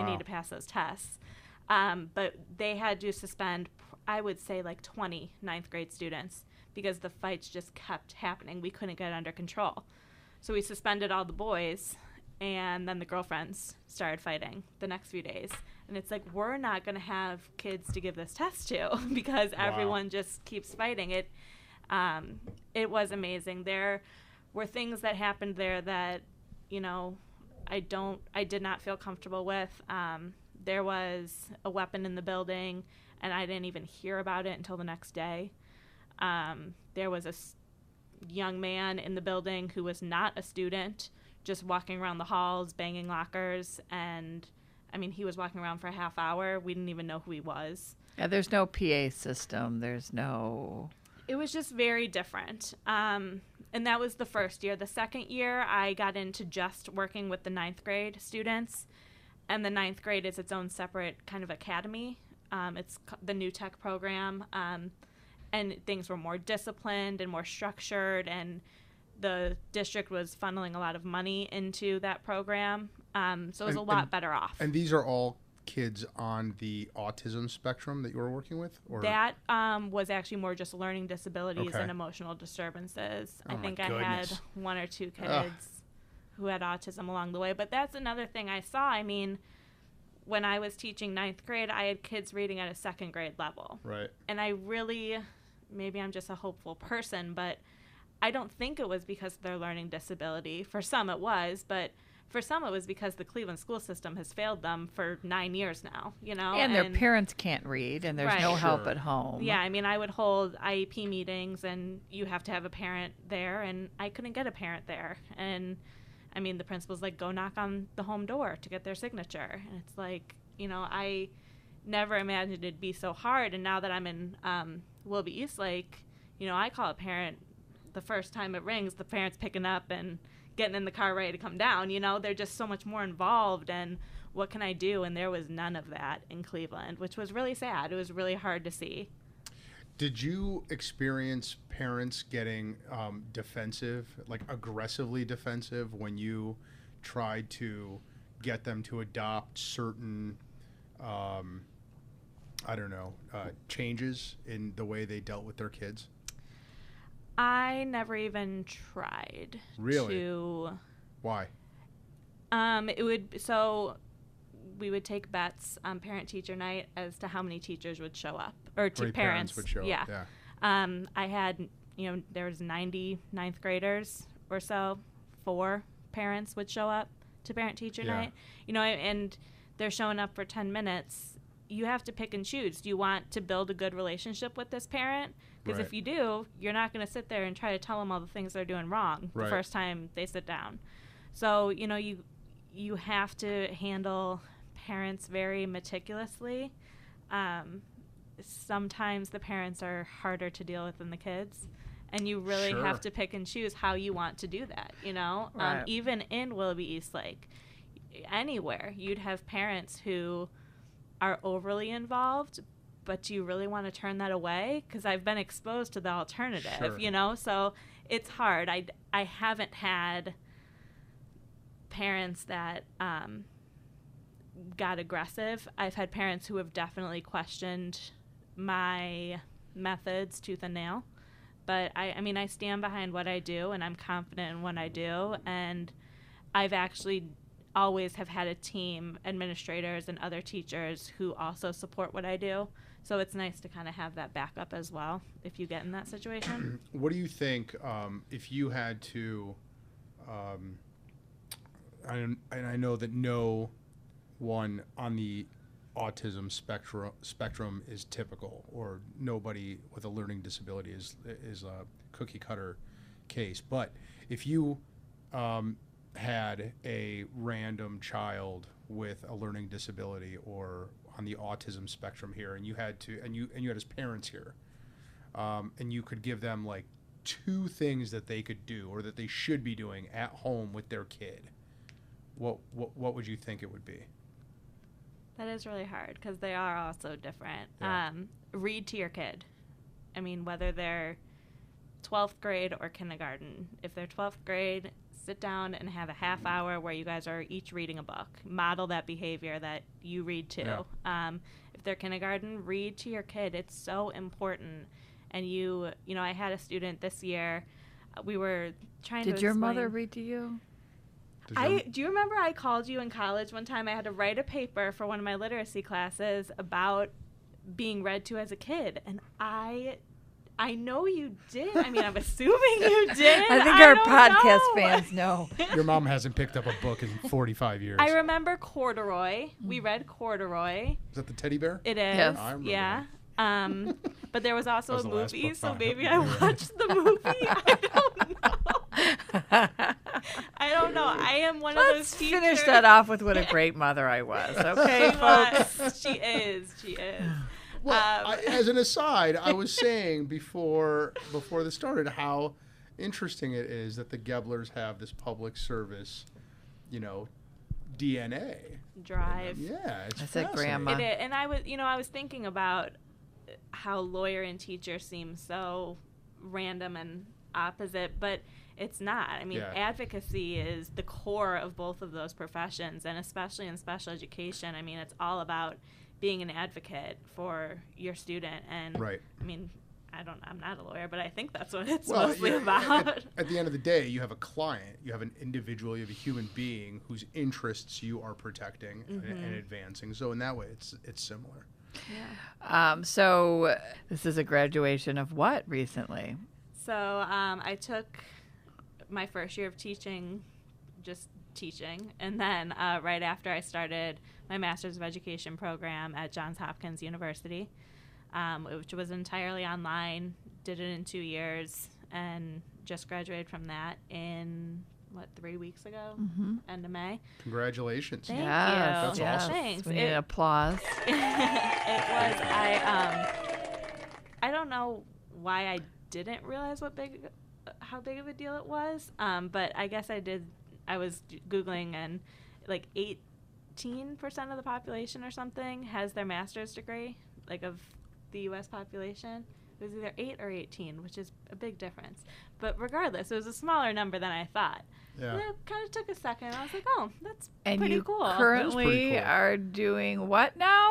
need to pass those tests. But they had to suspend, I would say, like 20 ninth grade students because the fights just kept happening. We couldn't get it under control. So we suspended all the boys, and then the girlfriends started fighting the next few days. And it's like, we're not going to have kids to give this test to because everyone just keeps fighting. It was amazing. There were things that happened there that, I did not feel comfortable with. There was a weapon in the building, and I didn't even hear about it until the next day. There was a young man in the building who was not a student, just walking around the halls, banging lockers, and he was walking around for a half hour. We didn't even know who he was. Yeah, there's no PA system. It was just very different. And that was the first year. The second year, I got into just working with the ninth grade students. And the ninth grade is its own separate kind of academy. It's the New Tech program. And things were more disciplined and more structured. And the district was funneling a lot of money into that program. So it was a lot better off. And these are all kids on the autism spectrum that you were working with? Or? That was actually more just learning disabilities and emotional disturbances. I think I had 1 or 2 kids who had autism along the way. But that's another thing I saw. When I was teaching ninth grade, I had kids reading at a second grade level. Right. And I really, maybe I'm just a hopeful person, but I don't think it was because of their learning disability. For some it was, but for some it was because the Cleveland school system has failed them for 9 years now, And their parents can't read, and there's no help at home. Yeah, I would hold IEP meetings, and you have to have a parent there, and I couldn't get a parent there. And, the principal's like, go knock on the home door to get their signature. And it's like, I never imagined it'd be so hard. And now that I'm in Willoughby Eastlake, I call a parent the first time it rings, the parent's picking up and getting in the car ready to come down. They're just so much more involved, and what can I do? And there was none of that in Cleveland, which was really sad. It was really hard to see. Did you experience parents getting defensive, like aggressively defensive, when you tried to get them to adopt certain, changes in the way they dealt with their kids? I never even tried. Really? Why? We would take bets on parent-teacher night as to how many teachers would show up, or parents would show up. Yeah. I had, there was 90 ninth graders or so. 4 parents would show up to parent-teacher night. And they're showing up for 10 minutes. You have to pick and choose. Do you want to build a good relationship with this parent? Because if you do, you're not going to sit there and try to tell them all the things they're doing wrong the first time they sit down. So, you have to handle parents very meticulously. Sometimes the parents are harder to deal with than the kids. And you really have to pick and choose how you want to do that, even in Willoughby Eastlake. Anywhere, you'd have parents who are overly involved, but do you really want to turn that away? Because I've been exposed to the alternative, Sure. you know? So it's hard. I haven't had parents that got aggressive. I've had parents who have definitely questioned my methods tooth and nail. But I mean, I stand behind what I do, and I'm confident in what I do. And I've actually always have had a team, administrators and other teachers who also support what I do. So it's nice to kind of have that backup as well if you get in that situation. What do you think if you had to, and I know that no one on the autism spectrum is typical, or nobody with a learning disability is a cookie cutter case, but if you had a random child with a learning disability or on the autism spectrum here, and you had his parents here, and you could give them like 2 things that they could do or that they should be doing at home with their kid, what would you think it would be? That is really hard because they are all so different. Yeah. Read to your kid. I mean, whether they're 12th grade or kindergarten. If they're 12th grade, sit down and have a half hour where you guys are each reading a book. Model that behavior that you read to. Yeah. If they're kindergarten, read to your kid. It's so important. And you know, I had a student this year. We were trying to Did your explain- mother read to you? Do you remember I called you in college one time? I had to write a paper for one of my literacy classes about being read to as a kid, and I know you did. I mean, I'm assuming you did. I think I our don't podcast know. fans know. Your mom hasn't picked up a book in 45 years. I remember Corduroy. We read Corduroy. Is that the teddy bear? It is. Yes. I remember Yeah. But there was also That was a the last movie, book so Bob maybe had. I watched the movie. I don't know. I don't know. I am one of Let's those teachers. finish that off with what a great mother I was. Okay, folks. She is. She is. Well, as an aside, I was saying before this started how interesting it is that the Geblers have this public service, DNA. Drive. Yeah, it's I said fascinating. grandma. It is. And I was thinking about how lawyer and teacher seem so random and opposite, but it's not. I mean, Yeah. advocacy is the core of both of those professions, and especially in special education. I mean, it's all about being an advocate for your student. And Right. I mean, I'm not a lawyer, but I think that's what it's Well, mostly yeah, about. at the end of the day, you have a client, you have an individual, you have a human being whose interests you are protecting and advancing. So in that way, it's similar. So this is a graduation of what recently? So I took my first year of teaching, just teaching, and then right after I started my Master's of Education program at Johns Hopkins University, which was entirely online, did it in 2 years, and just graduated from that in, 3 weeks ago, end of May. Congratulations. Thank Yes, you. That's yes. awesome. Thanks. We need applause. It was. I don't know why I didn't realize how big of a deal it was. But I guess I did. I was Googling, and 18% of the population or something has their master's degree, of the U.S. population. It was either 8 or 18, which is a big difference. But regardless, it was a smaller number than I thought. Yeah. And it kind of took a second. I was like, oh, that's And pretty you cool. currently pretty cool. are doing what now?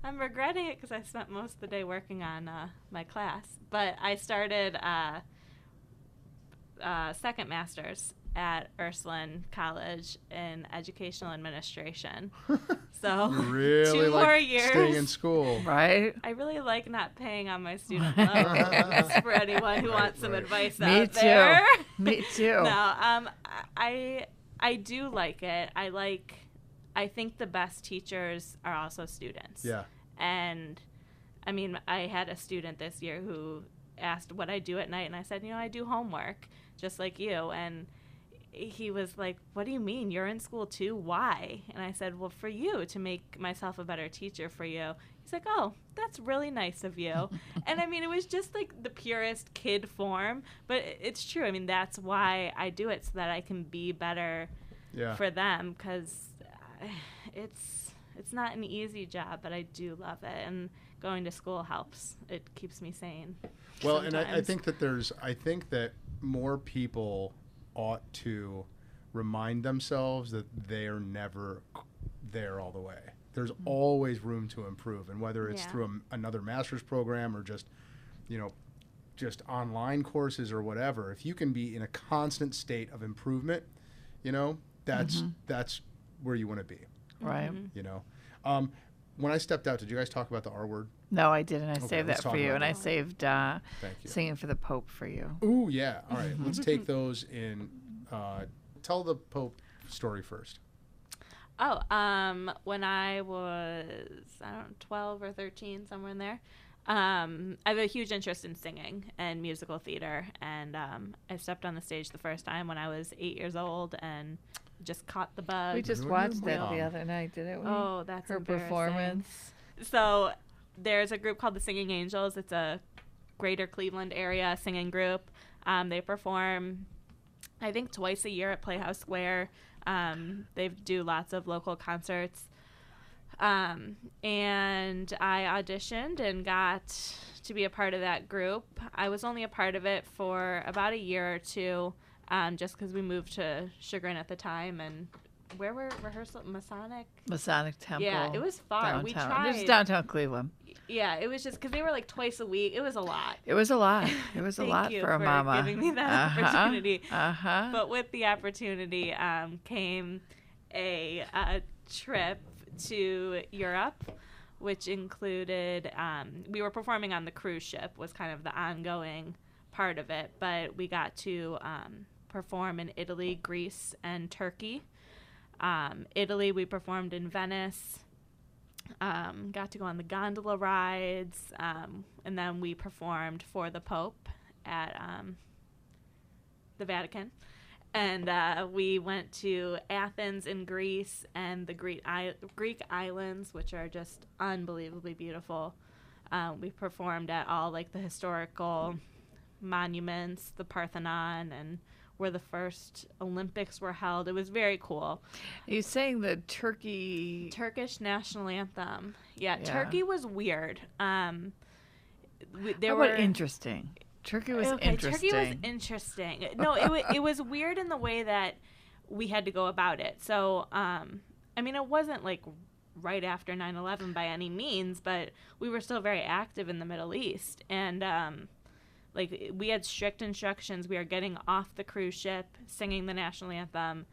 I'm regretting it because I spent most of the day working on my class. But I started second master's at Ursuline College in educational administration. So You really 2 like more years. staying in school. Right? I really like not paying on my student loans for anyone who wants some right. advice Me out too. there. Me too. No, I do like it. I think the best teachers are also students. Yeah. And I mean, I had a student this year who asked what I do at night, and I said, I do homework just like you. And he was like, what do you mean? You're in school too? Why? And I said, well, for you, to make myself a better teacher for you. He's like, oh, that's really nice of you. And I mean, it was just the purest kid form, but it's true. I mean, that's why I do it, so that I can be better Yeah. for them, because it's not an easy job, but I do love it, and going to school helps. It keeps me sane. Well, sometimes. and I think that more people ought to remind themselves that they are never there all the way. There's always room to improve, and whether it's through another master's program or just, just online courses or whatever, if you can be in a constant state of improvement, that's where you want to be. Right. When I stepped out, did you guys talk about the R word? No, I didn't. I Okay, saved let's that talk for you, about and I that. saved Thank you. singing for the Pope for you. Ooh, yeah. All right. Let's take those in. Tell the Pope story first. Oh, when I was, 12 or 13, somewhere in there, I have a huge interest in singing and musical theater, and I stepped on the stage the first time when I was 8 years old and just caught the bug. We just watched that the other night, didn't we? Oh, that's her embarrassing. performance. So there's a group called the Singing Angels. It's a greater Cleveland area singing group. They perform, I think, twice a year at Playhouse Square. They do lots of local concerts. And I auditioned and got to be a part of that group. I was only a part of it for about a year or two, just because we moved to Chagrin at the time. And where were rehearsal? Masonic Temple. Yeah, it was far. Downtown. We tried. It was downtown Cleveland. Yeah, it was just because they were like twice a week. It was a lot. It was a lot. It was a lot for a mama. Thank you for giving me that opportunity. Uh-huh. But with the opportunity came a trip to Europe, which included, we were performing on the cruise ship, was kind of the ongoing part of it. But we got to perform in Italy, Greece, and Turkey. Italy, we performed in Venice. Got to go on the gondola rides, and then we performed for the Pope at the Vatican. And we went to Athens in Greece and the Greek islands, which are just unbelievably beautiful. We performed at all like the historical monuments, the Parthenon, and where the first Olympics were held. It was very cool. Are you saying the Turkish national anthem? Yeah. Turkey was weird. Interesting? Turkey was interesting. Turkey was interesting. No, it was weird in the way that we had to go about it. So, it wasn't like right after 9/11 by any means, but we were still very active in the Middle East. And, we had strict instructions. We are getting off the cruise ship, singing the national anthem,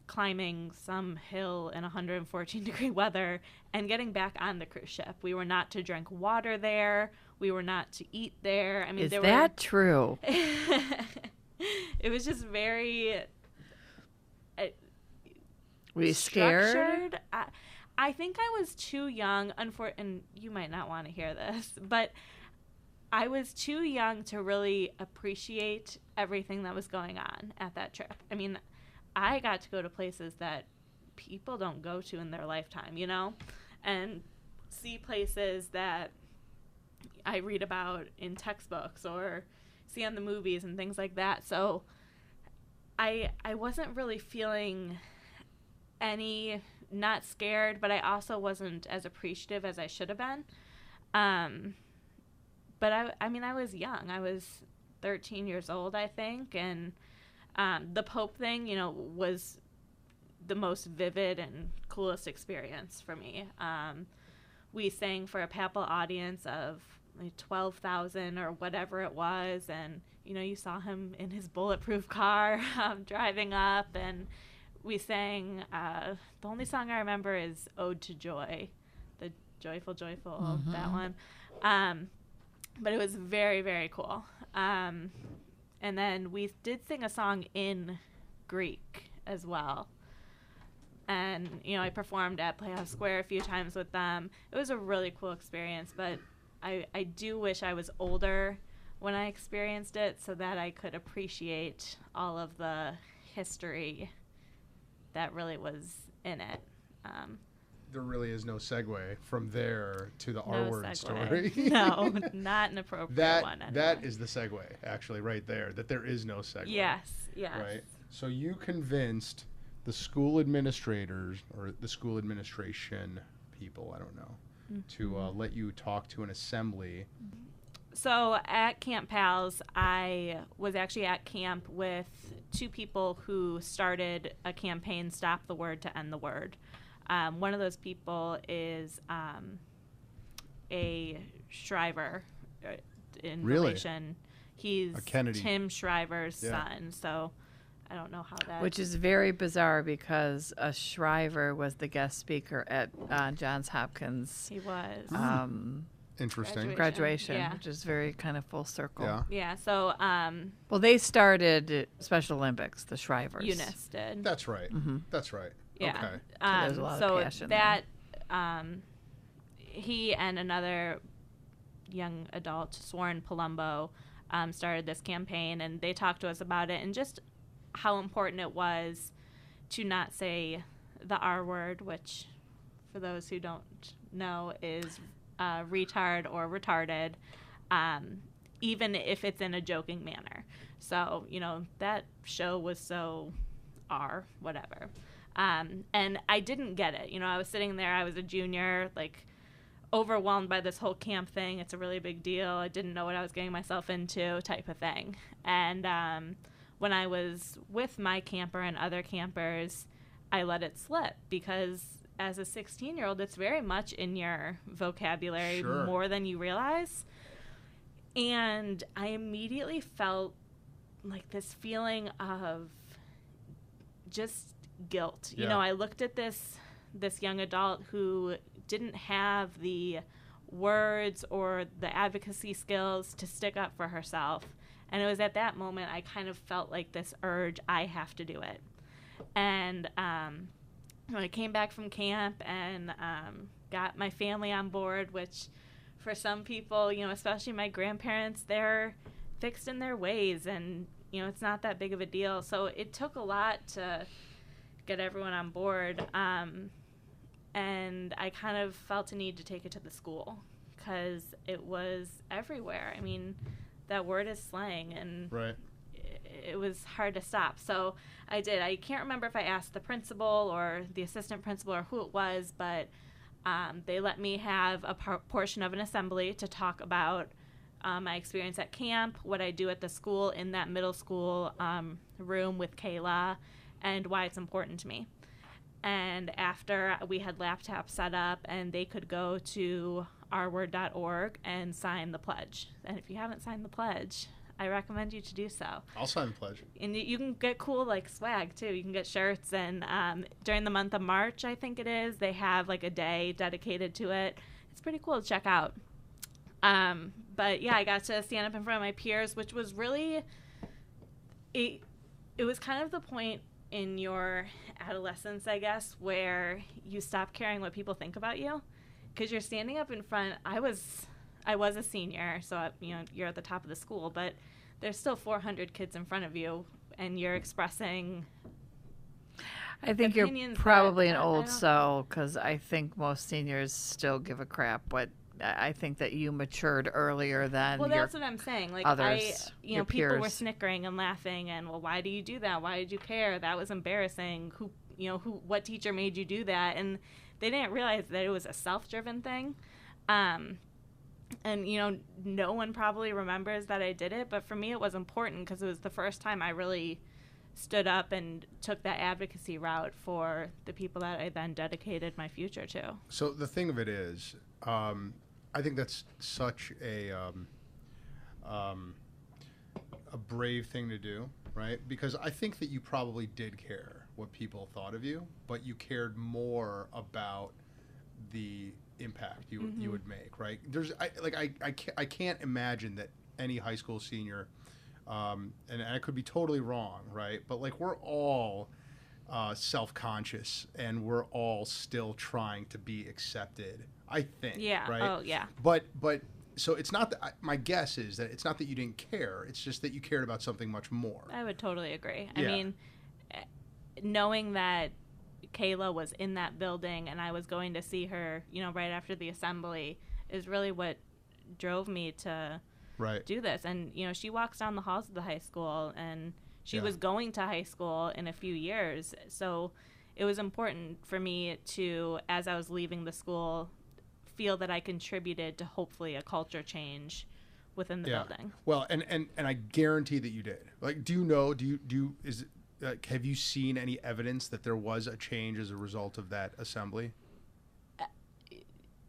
climbing some hill in 114-degree weather, and getting back on the cruise ship. We were not to drink water there. We were not to eat there. Is that true? It was just very... were you scared? I think I was too young, and you might not want to hear this, but I was too young to really appreciate everything that was going on at that trip. I got to go to places that people don't go to in their lifetime, and see places that I read about in textbooks or see on the movies and things like that. So I wasn't really feeling not scared, but I also wasn't as appreciative as I should have been. But I was young. I was 13 years old, I think, and the Pope thing, was the most vivid and coolest experience for me. We sang for a papal audience of 12,000 or whatever it was, and you saw him in his bulletproof car driving up, and we sang. The only song I remember is "Ode to Joy," the joyful, that one. But it was very, very cool. And then we did sing a song in Greek as well. And, I performed at Playhouse Square a few times with them. It was a really cool experience, but I do wish I was older when I experienced it so that I could appreciate all of the history that really was in it. There really is no segue from there to the R-word story. No, not an appropriate one. Anyway. That is the segue, actually, right there, that there is no segue. Yes. Right? So you convinced the school administrators or the school administration people, I don't know, to let you talk to an assembly. So at Camp Pals, I was actually at camp with two people who started a campaign, Stop the Word to End the Word. One of those people is a Shriver in relation. He's Tim Shriver's son. So I don't know how that... Which is very bizarre because a Shriver was the guest speaker at Johns Hopkins. He was. Interesting. Graduation, which is very kind of full circle. Yeah, so... well, they started Special Olympics, the Shrivers. Eunice did. That's right. That's right. Yeah. Okay. So there's a lot of passion there. He and another young adult, Soren Palumbo, started this campaign, and they talked to us about it and just how important it was to not say the R word, which, for those who don't know, is retard or retarded, even if it's in a joking manner. So, that show was so R, whatever. And I didn't get it. I was sitting there, I was a junior, overwhelmed by this whole camp thing. It's a really big deal. I didn't know what I was getting myself into, type of thing. And when I was with my camper and other campers, I let it slip because as a 16-year-old, it's very much in your vocabulary more than you realize. And I immediately felt this feeling of just guilt. Yeah. I looked at this young adult who didn't have the words or the advocacy skills to stick up for herself. And it was at that moment I kind of felt this urge, I have to do it. And when I came back from camp and got my family on board, which for some people, especially my grandparents, they're fixed in their ways and, it's not that big of a deal. So it took a lot to get everyone on board. And I kind of felt a need to take it to the school because it was everywhere. I mean, that word is slang, and it was hard to stop. So I did. I can't remember if I asked the principal or the assistant principal or who it was, but they let me have a portion of an assembly to talk about my experience at camp, what I do at the school in that middle school room with Kayla, and why it's important to me. And after we had laptops set up and they could go to ourword.org and sign the pledge. And if you haven't signed the pledge, I recommend you to do so. I'll sign the pledge. And you can get cool swag too. You can get shirts, and during the month of March, I think it is, they have a day dedicated to it. It's pretty cool to check out. But yeah, I got to stand up in front of my peers, which was really, it was kind of the point in your adolescence, I guess, where you stop caring what people think about you, because you're standing up in front. I was a senior, so you're at the top of the school, but there's still 400 kids in front of you, and you're expressing. I think you're probably an old soul, because I think most seniors still give a crap what. I think that you matured earlier than that's what I'm saying. Others, people peers. were snickering and laughing, and why do you do that? Why did you care? That was embarrassing. What teacher made you do that? And they didn't realize that it was a self-driven thing. And no one probably remembers that I did it, but for me it was important because it was the first time I really stood up and took that advocacy route for the people that I then dedicated my future to. So the thing of it is, I think that's such a brave thing to do, right? Because I think that you probably did care what people thought of you, but you cared more about the impact you would make, right? I can't imagine that any high school senior, and I could be totally wrong, right? But we're all self-conscious, and we're all still trying to be accepted, I think. Yeah. Right? Oh, yeah. But so it's not that my guess is that it's not that you didn't care. It's just that you cared about something much more. I would totally agree. Yeah. I mean, knowing that Kayla was in that building and I was going to see her, right after the assembly is really what drove me to do this. And, she walks down the halls of the high school and She was going to high school in a few years. So it was important for me to, as I was leaving the school, feel that I contributed to hopefully a culture change within the building. Well, and I guarantee that you did. Like, have you seen any evidence that there was a change as a result of that assembly?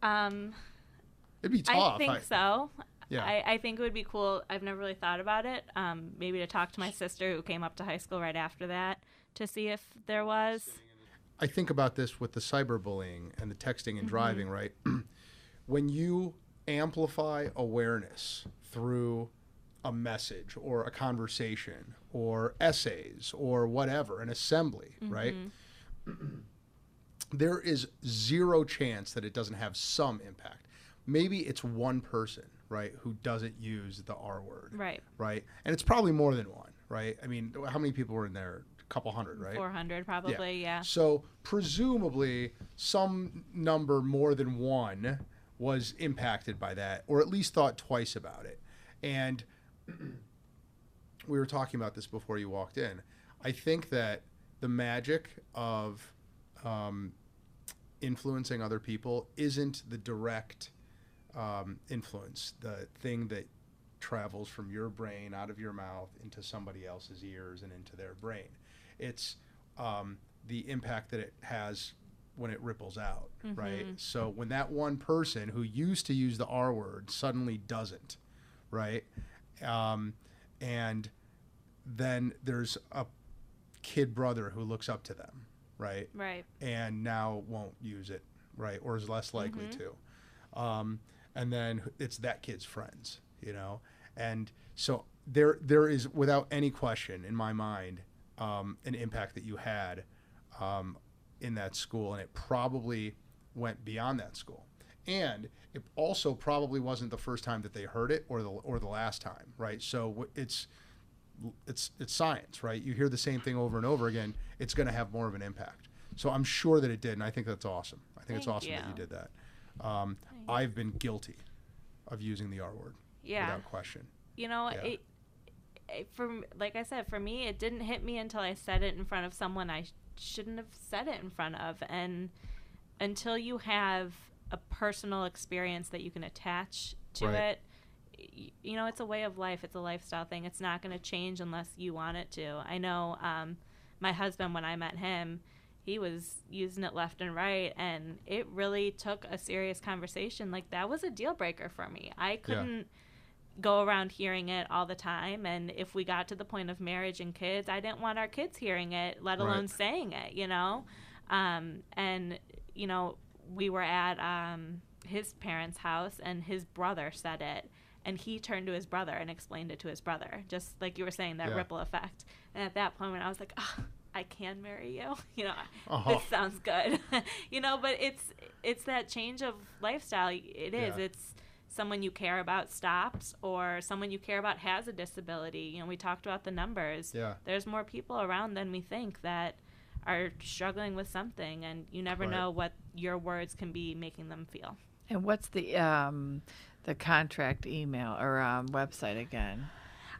It'd be tough. I think so. Yeah. I think it would be cool. I've never really thought about it. Maybe to talk to my sister who came up to high school right after that to see if there was. I think about this with the cyberbullying and the texting and driving, right? When you amplify awareness through a message or a conversation or essays or whatever, an assembly, right? There is zero chance that it doesn't have some impact. Maybe it's one person, right, who doesn't use the R word. Right. Right. And it's probably more than one, right? I mean, how many people were in there? A couple hundred, right? 400 probably, yeah. So presumably some number more than one was impacted by that, or at least thought twice about it. And we were talking about this before you walked in. I think that the magic of influencing other people isn't the direct influence, the thing that travels from your brain out of your mouth into somebody else's ears and into their brain. It's the impact that it has when it ripples out, right? So when that one person who used to use the R word suddenly doesn't, right? And then there's a kid brother who looks up to them, right? Right. And now won't use it, right? Or is less likely to. And then it's that kid's friends, you know? And so there is, without any question in my mind, an impact that you had in that school, and it probably went beyond that school. And it also probably wasn't the first time that they heard it or the last time, right? So it's science, right? You hear the same thing over and over again, it's going to have more of an impact. So I'm sure that it did, and I think that's awesome. I think it's awesome that you did that. I've been guilty of using the R word without question. You know, like I said, for me, it didn't hit me until I said it in front of someone I shouldn't have said it in front of. And until you have a personal experience that you can attach to it, you know, it's a way of life. It's a lifestyle thing. It's not going to change unless you want it to. I know my husband, when I met him, he was using it left and right, and it really took a serious conversation. Like, that was a deal breaker for me. I couldn't go around hearing it all the time, and if we got to the point of marriage and kids, I didn't want our kids hearing it, let alone saying it, you know? And, you know, we were at his parents' house, and his brother said it, and he turned to his brother and explained it to his brother, just like you were saying, that ripple effect. And at that point, I was like, oh, I can marry you, you know, this sounds good, you know, but it's that change of lifestyle. It is, it's someone you care about stops, or someone you care about has a disability. You know, we talked about the numbers. There's more people around than we think that are struggling with something, and you never know what your words can be making them feel. And what's the contract email or website again?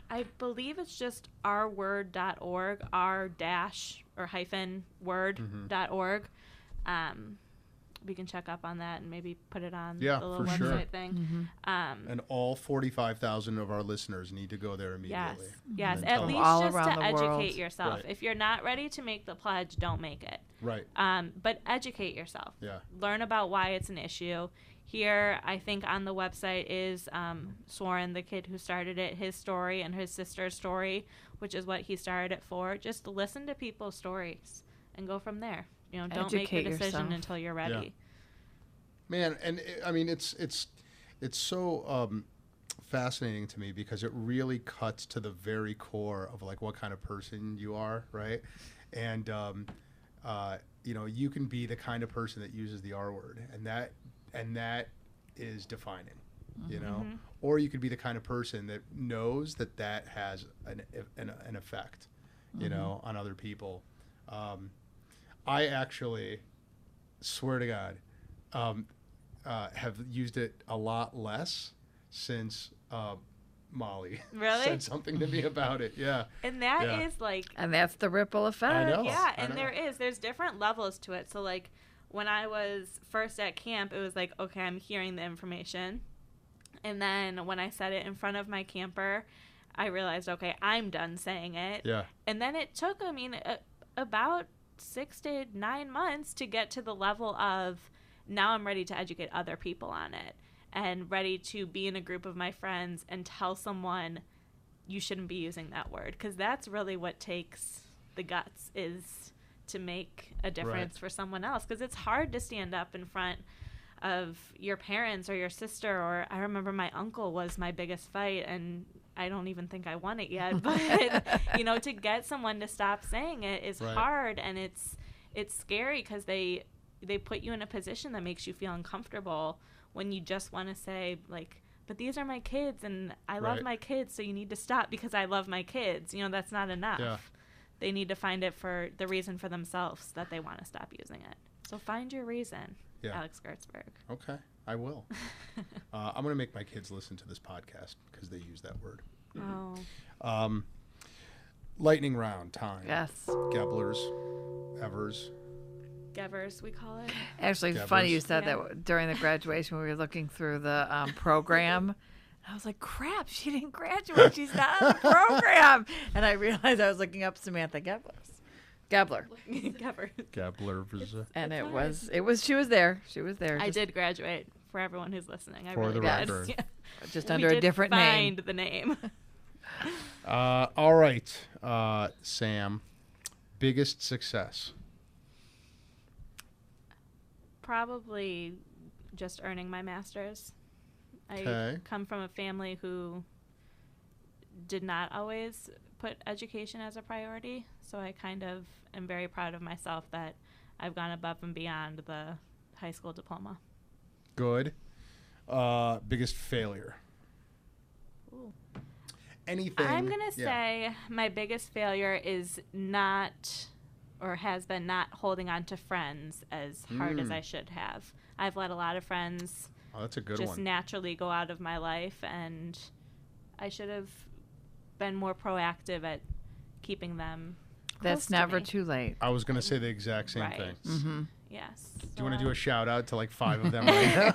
I believe it's just rword.org, r-word.org. We can check up on that and maybe put it on the little website thing. And all 45,000 of our listeners need to go there immediately. Yes. At least just to educate yourself. If you're not ready to make the pledge, don't make it. But educate yourself. Learn about why it's an issue. Here, I think on the website is Soren, the kid who started it, his story and his sister's story, which is what he started it for. Just listen to people's stories and go from there. You know, don't make a decision until you're ready. Man, and I mean, it's so fascinating to me because it really cuts to the very core of like what kind of person you are, right? And you know, you can be the kind of person that uses the R word, and that is defining, you know. Or you could be the kind of person that knows that has an effect, you know, on other people. I actually swear to God have used it a lot less since Molly Really? said something to me about it. Yeah. And that is like... And that's the ripple effect. I know. Yeah, and there's different levels to it. So, like, when I was first at camp, it was like, okay, I'm hearing the information. And then when I said it in front of my camper, I realized, okay, I'm done saying it. Yeah. And then it took, about 6 to 9 months to get to the level of now I'm ready to educate other people on it and ready to be in a group of my friends and tell someone you shouldn't be using that word. Because that's really what takes the guts, is to make a difference for someone else. Because it's hard to stand up in front of your parents or your sister, or I remember my uncle was my biggest fight, and I don't even think I won it yet, but to get someone to stop saying it is hard, and it's scary because they put you in a position that makes you feel uncomfortable when you just want to say, like, but these are my kids and I love my kids, so you need to stop because I love my kids. That's not enough. Yeah. They need to find it for the reason for themselves that they want to stop using it. So find your reason, Alex Gertzberg. Okay, I will. I'm going to make my kids listen to this podcast because they use that word. Oh. Lightning round time. Yes. Gebblers, Evers. Gevers, we call it. Actually, it's funny you said that during the graduation. We were looking through the program. I was like, crap, she didn't graduate. She's not on the program. And I realized I was looking up Samantha Gebler. Gebbler. And she was there. She was there. I did graduate, for everyone who's listening. For the record. Yeah. Just under a different name. Find the name. All right, Sam. Biggest success? Probably just earning my master's. I come from a family who did not always put education as a priority, so I kind of am very proud of myself that I've gone above and beyond the high school diploma. Good. Biggest failure? Ooh. Anything. I'm going to say my biggest failure is not, or has been not, holding on to friends as hard as I should have. I've let a lot of friends that's a good just one. naturally go out of my life, and I should have been more proactive at keeping them close That's to never me. too late. I was going to say the exact same thing. Mm-hmm. Yes. Do you want to do a shout out to like 5 of them right now?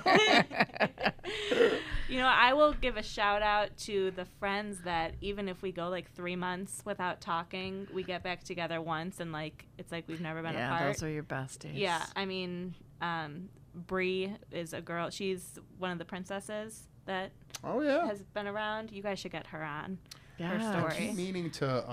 I will give a shout out to the friends that even if we go like 3 months without talking, we get back together once, and like it's like we've never been apart. Yeah, those are your besties. Yeah, I mean, Bree is a girl. She's one of the princesses that has been around. You guys should get her on. Her story. I keep meaning to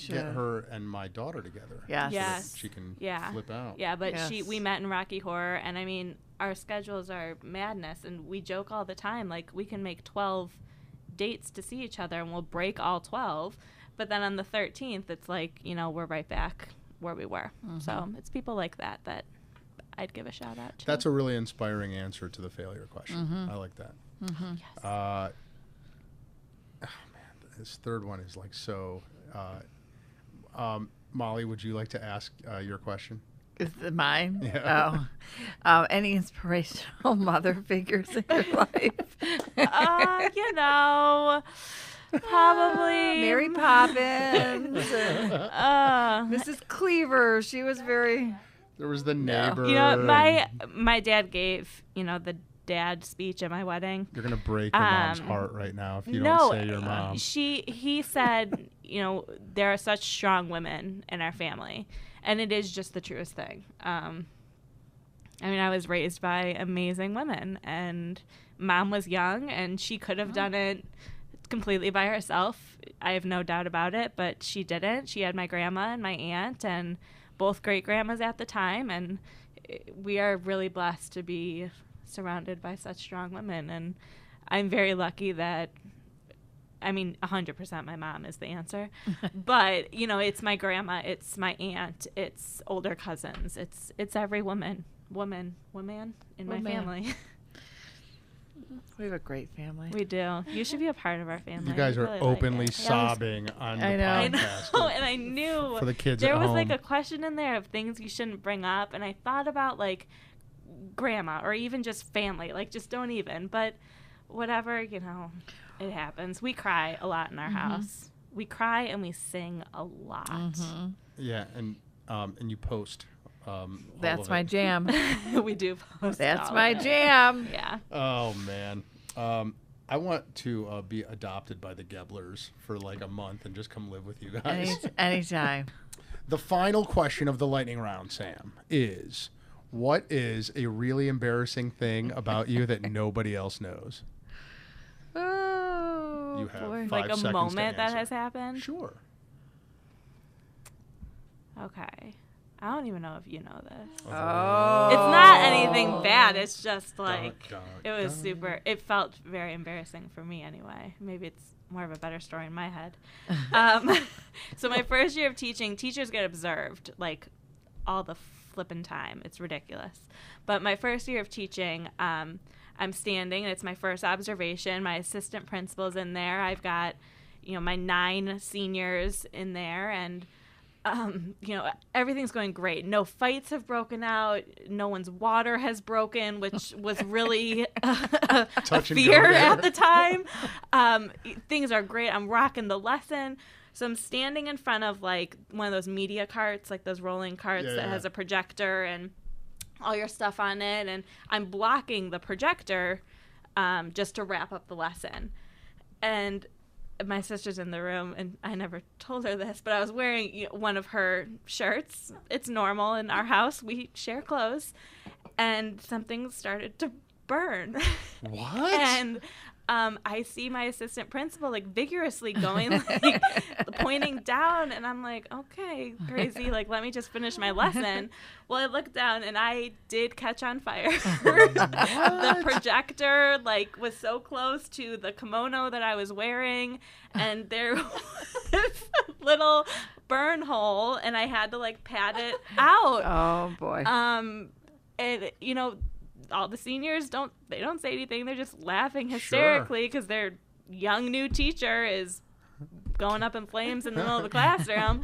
get her and my daughter together. Yes. So she can flip out. Yeah, but we met in Rocky Horror, and I mean, our schedules are madness, and we joke all the time, like we can make 12 dates to see each other, and we'll break all 12, but then on the 13th, it's like, we're right back where we were. Mm-hmm. So it's people like that I'd give a shout out to. That's a really inspiring answer to the failure question. Mm-hmm. I like that. Mm-hmm. Yes. This third one is like so. Molly, would you like to ask your question? Is it mine? Yeah. Any inspirational mother figures in your life? Probably Mary Poppins, Mrs. Cleaver. She was very. There was the neighbor. My dad gave the dad speech at my wedding. You're gonna break your mom's heart right now if you don't say your mom. He said, there are such strong women in our family, and it is just the truest thing. I was raised by amazing women, and mom was young, and she could have done it completely by herself. I have no doubt about it, but she didn't. She had my grandma and my aunt, and both great grandmas at the time, and we are really blessed to be surrounded by such strong women, and I'm very lucky that 100% my mom is the answer. But it's my grandma, it's my aunt, it's older cousins, it's every woman in my family. We have a great family. We do. You should be a part of our family. You guys are really openly sobbing on the podcast. I know, and I knew for the kids there at was home. like a question in there of things you shouldn't bring up, and I thought about like grandma or even just family, like just don't even, but whatever. It happens. We cry a lot in our house. We cry and we sing a lot. Yeah, and you post. That's my jam. We do post. That's my jam. Yeah. Oh man. I want to be adopted by the Geblers for like a month and just come live with you guys. Anytime. The final question of the lightning round, Sam, is what is a really embarrassing thing about you that nobody else knows? Oh, You have boy. 5 Like a seconds moment to that answer. has happened. Sure. Okay. I don't even know if you know this. Oh. It's not anything bad. It's just like Dun, it was dun. super. It felt very embarrassing for me anyway. Maybe it's more of a better story in my head. So my first year of teaching, teachers get observed like all the flippin' time. It's ridiculous. But my first year of teaching, I'm standing and it's my first observation. My assistant principal's in there. I've got, my 9 seniors in there and. Everything's going great. No fights have broken out. No one's water has broken, which was really a fear at the time. Things are great. I'm rocking the lesson. So I'm standing in front of like one of those media carts, like those rolling carts that has a projector and all your stuff on it. And I'm blocking the projector just to wrap up the lesson. And my sister's in the room, and I never told her this, but I was wearing one of her shirts. It's normal in our house. We share clothes. And something started to burn. What? And I see my assistant principal, like, vigorously going, like, pointing down. And I'm like, okay, crazy. Like, let me just finish my lesson. Well, I looked down, and I did catch on fire. The projector, like, was so close to the kimono that I was wearing. And there was a little burn hole, and I had to, like, pat it out. Oh, boy. And, all the seniors don't say anything. They're just laughing hysterically because their young new teacher is going up in flames in the middle of the classroom.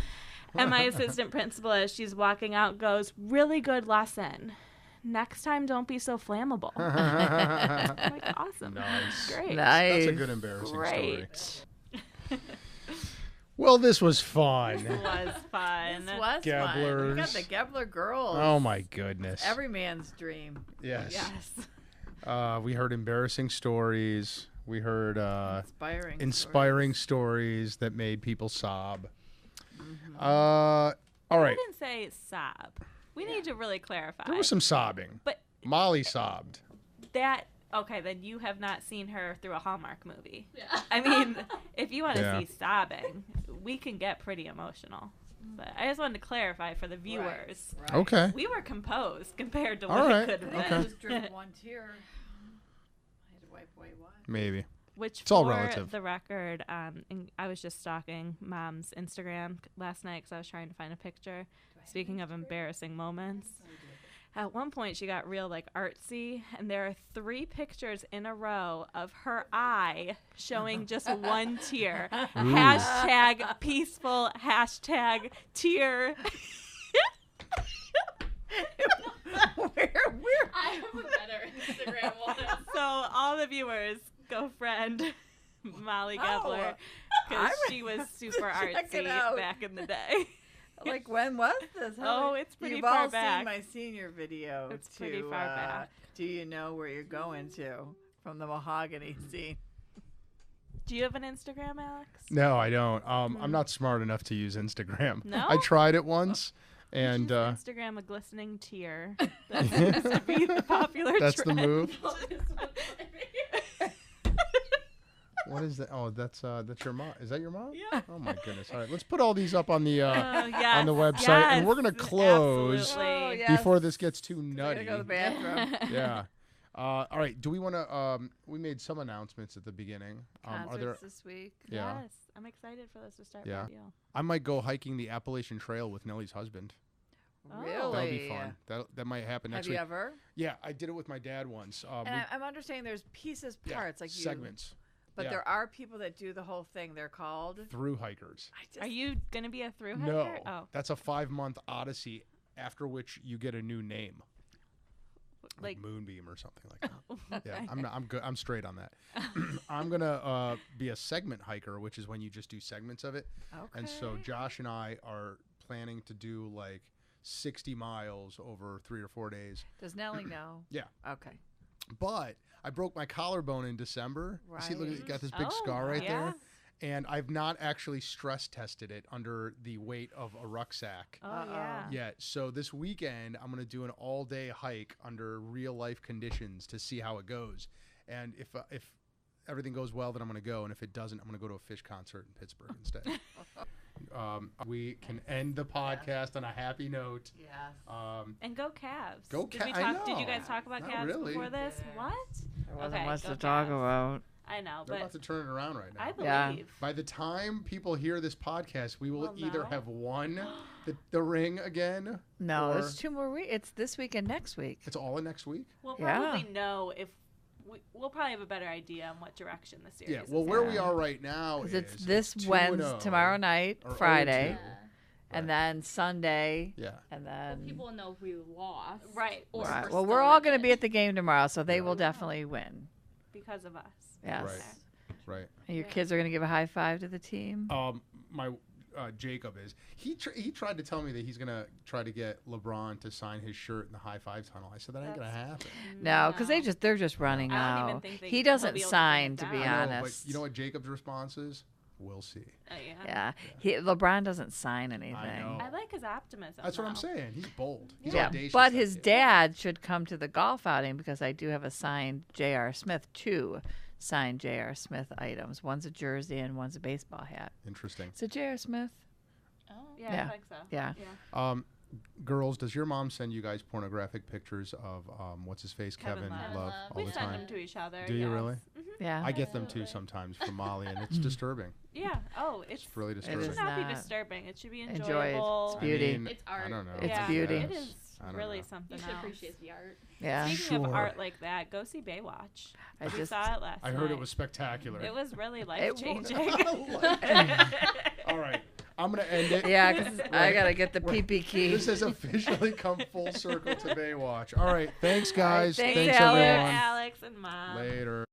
And my assistant principal, as she's walking out, goes, "Really good lesson. Next time, don't be so flammable." I'm like, awesome. Nice. Great. That's a good embarrassing Great. story. Well, this was fun. This was fun. This was fun. We Geblers. got the Gebler girls. Oh my goodness. Every man's dream. Yes. Yes. We heard embarrassing stories. We heard Inspiring stories that made people sob. Mm-hmm. All I right. didn't say sob. We need to really clarify. There was some sobbing. But Molly sobbed. Okay, then you have not seen her through a Hallmark movie. Yeah. I mean, if you want to see sobbing, we can get pretty emotional. But I just wanted to clarify for the viewers. Right. Okay. We were composed compared to All what right. it could have Okay. been. I just dripped one tear. I had to wipe away one. Maybe. Which, It's all for relative. the record, and I was just stalking Mom's Instagram last night because I was trying to find a picture. Speaking of embarrassing moments. At one point, she got real, like, artsy, and there are 3 pictures in a row of her eye showing just one tear. Hashtag peaceful, hashtag tear. Where? I have a better Instagram one. So all the viewers, go friend Molly Gebler, because she was super Check it artsy out. back in the day. Like, when was this? Oh, it's pretty You've far all back. seen my senior video. It's pretty far back. Do you know where you're going to from the mahogany scene? Do you have an Instagram, Alex? No, I don't. I'm not smart enough to use Instagram. No? I tried it once, and Just Instagram a glistening tear. That seems to be the popular that's the trend. move. What is that? Oh, that's your mom. Is that your mom? Yeah. Oh my goodness. All right, let's put all these up on the Yes, on the website, and we're gonna yes, close absolutely. Oh, yeah. before this gets too I nutty. gotta go to the bathroom. Yeah. All right. Do we want to? We made some announcements at the beginning. Are Concerts there? this week. Yeah. Yes, I'm excited for this to start. Yeah. With you. I might go hiking the Appalachian Trail with Nellie's husband. Oh. Really? That'll be fun. That might happen next Have week. you ever? Yeah, I did it with my dad once. And I'm understanding there's pieces, parts, like segments. But yeah. there are people that do the whole thing. They're called Through hikers. Are you gonna be a through hiker? No, Oh. that's a 5-month odyssey. After which you get a new name. like Moonbeam or something like that. Yeah, I'm good. I'm straight on that. I'm gonna be a segment hiker, which is when you just do segments of it. Okay. And so Josh and I are planning to do like 60 miles over 3 or 4 days. Does Nellie know? Yeah. Okay. But I broke my collarbone in December. Right. You see, look, you got this big scar right there. And I've not actually stress tested it under the weight of a rucksack yet. So this weekend, I'm going to do an all-day hike under real-life conditions to see how it goes. And if everything goes well, then I'm going to go. And if it doesn't, I'm going to go to a Fish concert in Pittsburgh instead. We can end the podcast on a happy note. Yes. And go Cavs. Go Cavs. Did you guys talk about Not Cavs really. before this? What? There wasn't much go to talk Cavs. about. I know, They're but about to turn it around right now. I believe. Yeah. By the time people hear this podcast, we will either know. have won the ring again. No, or there's 2 more weeks. It's this week and next week. It's all in next week. We'll Yeah. probably know if we'll probably have a better idea on what direction the series. Yeah. is Well, where going. we are right now is It's this 2-0 Wednesday, tomorrow night, or Friday, 0-2. and then Sunday, Yeah. and then. People know if we lost. Right. Or Right. if Well, still we're all in going to it. be at the game tomorrow, so they will definitely win. because of us. Yes. Right. And your kids are going to give a high five to the team. My Jacob is. He tried to tell me that he's gonna try to get LeBron to sign his shirt in the high five tunnel. I said that ain't gonna happen. No, because they're just running I don't even out. think He he'll doesn't be able to sign, bring to it be down. I know, honest. but you know what Jacob's response is? We'll see. Yeah. LeBron doesn't sign anything. I know. I like his optimism. That's what I'm though. saying. He's bold. He's Yeah, audacious, but that his kid. dad should come to the golf outing because I do have a signed J.R. Smith, 2 signed J.R. Smith items. One's a jersey and one's a baseball hat. Interesting. Is it J.R. Smith? Oh. Yeah, Yeah. I think so. Yeah. Girls, does your mom send you guys pornographic pictures of what's his face, Kevin Kevin Love. Love, all We the send time? them to each other. Do you yes. really? Yeah. I get them too sometimes from Molly, and it's disturbing. Yeah. Oh, it's It's really it disturbing. should is not be not. disturbing. It should be Enjoy it. enjoyable. It's beauty. I mean, It's art. I don't know. It's Yeah, beauty. It Yes. is I don't really know. something You should else. appreciate the art. Yeah. Speaking of Sure. art like that, go see Baywatch. I We just- saw it last I heard it night. was spectacular. It was really life changing. All right, I'm gonna end it. Yeah, because I got to get the PP key. This has officially come full circle to Baywatch. All right, thanks guys. Thanks, thanks Alex. everyone. Alex and Mom. Later.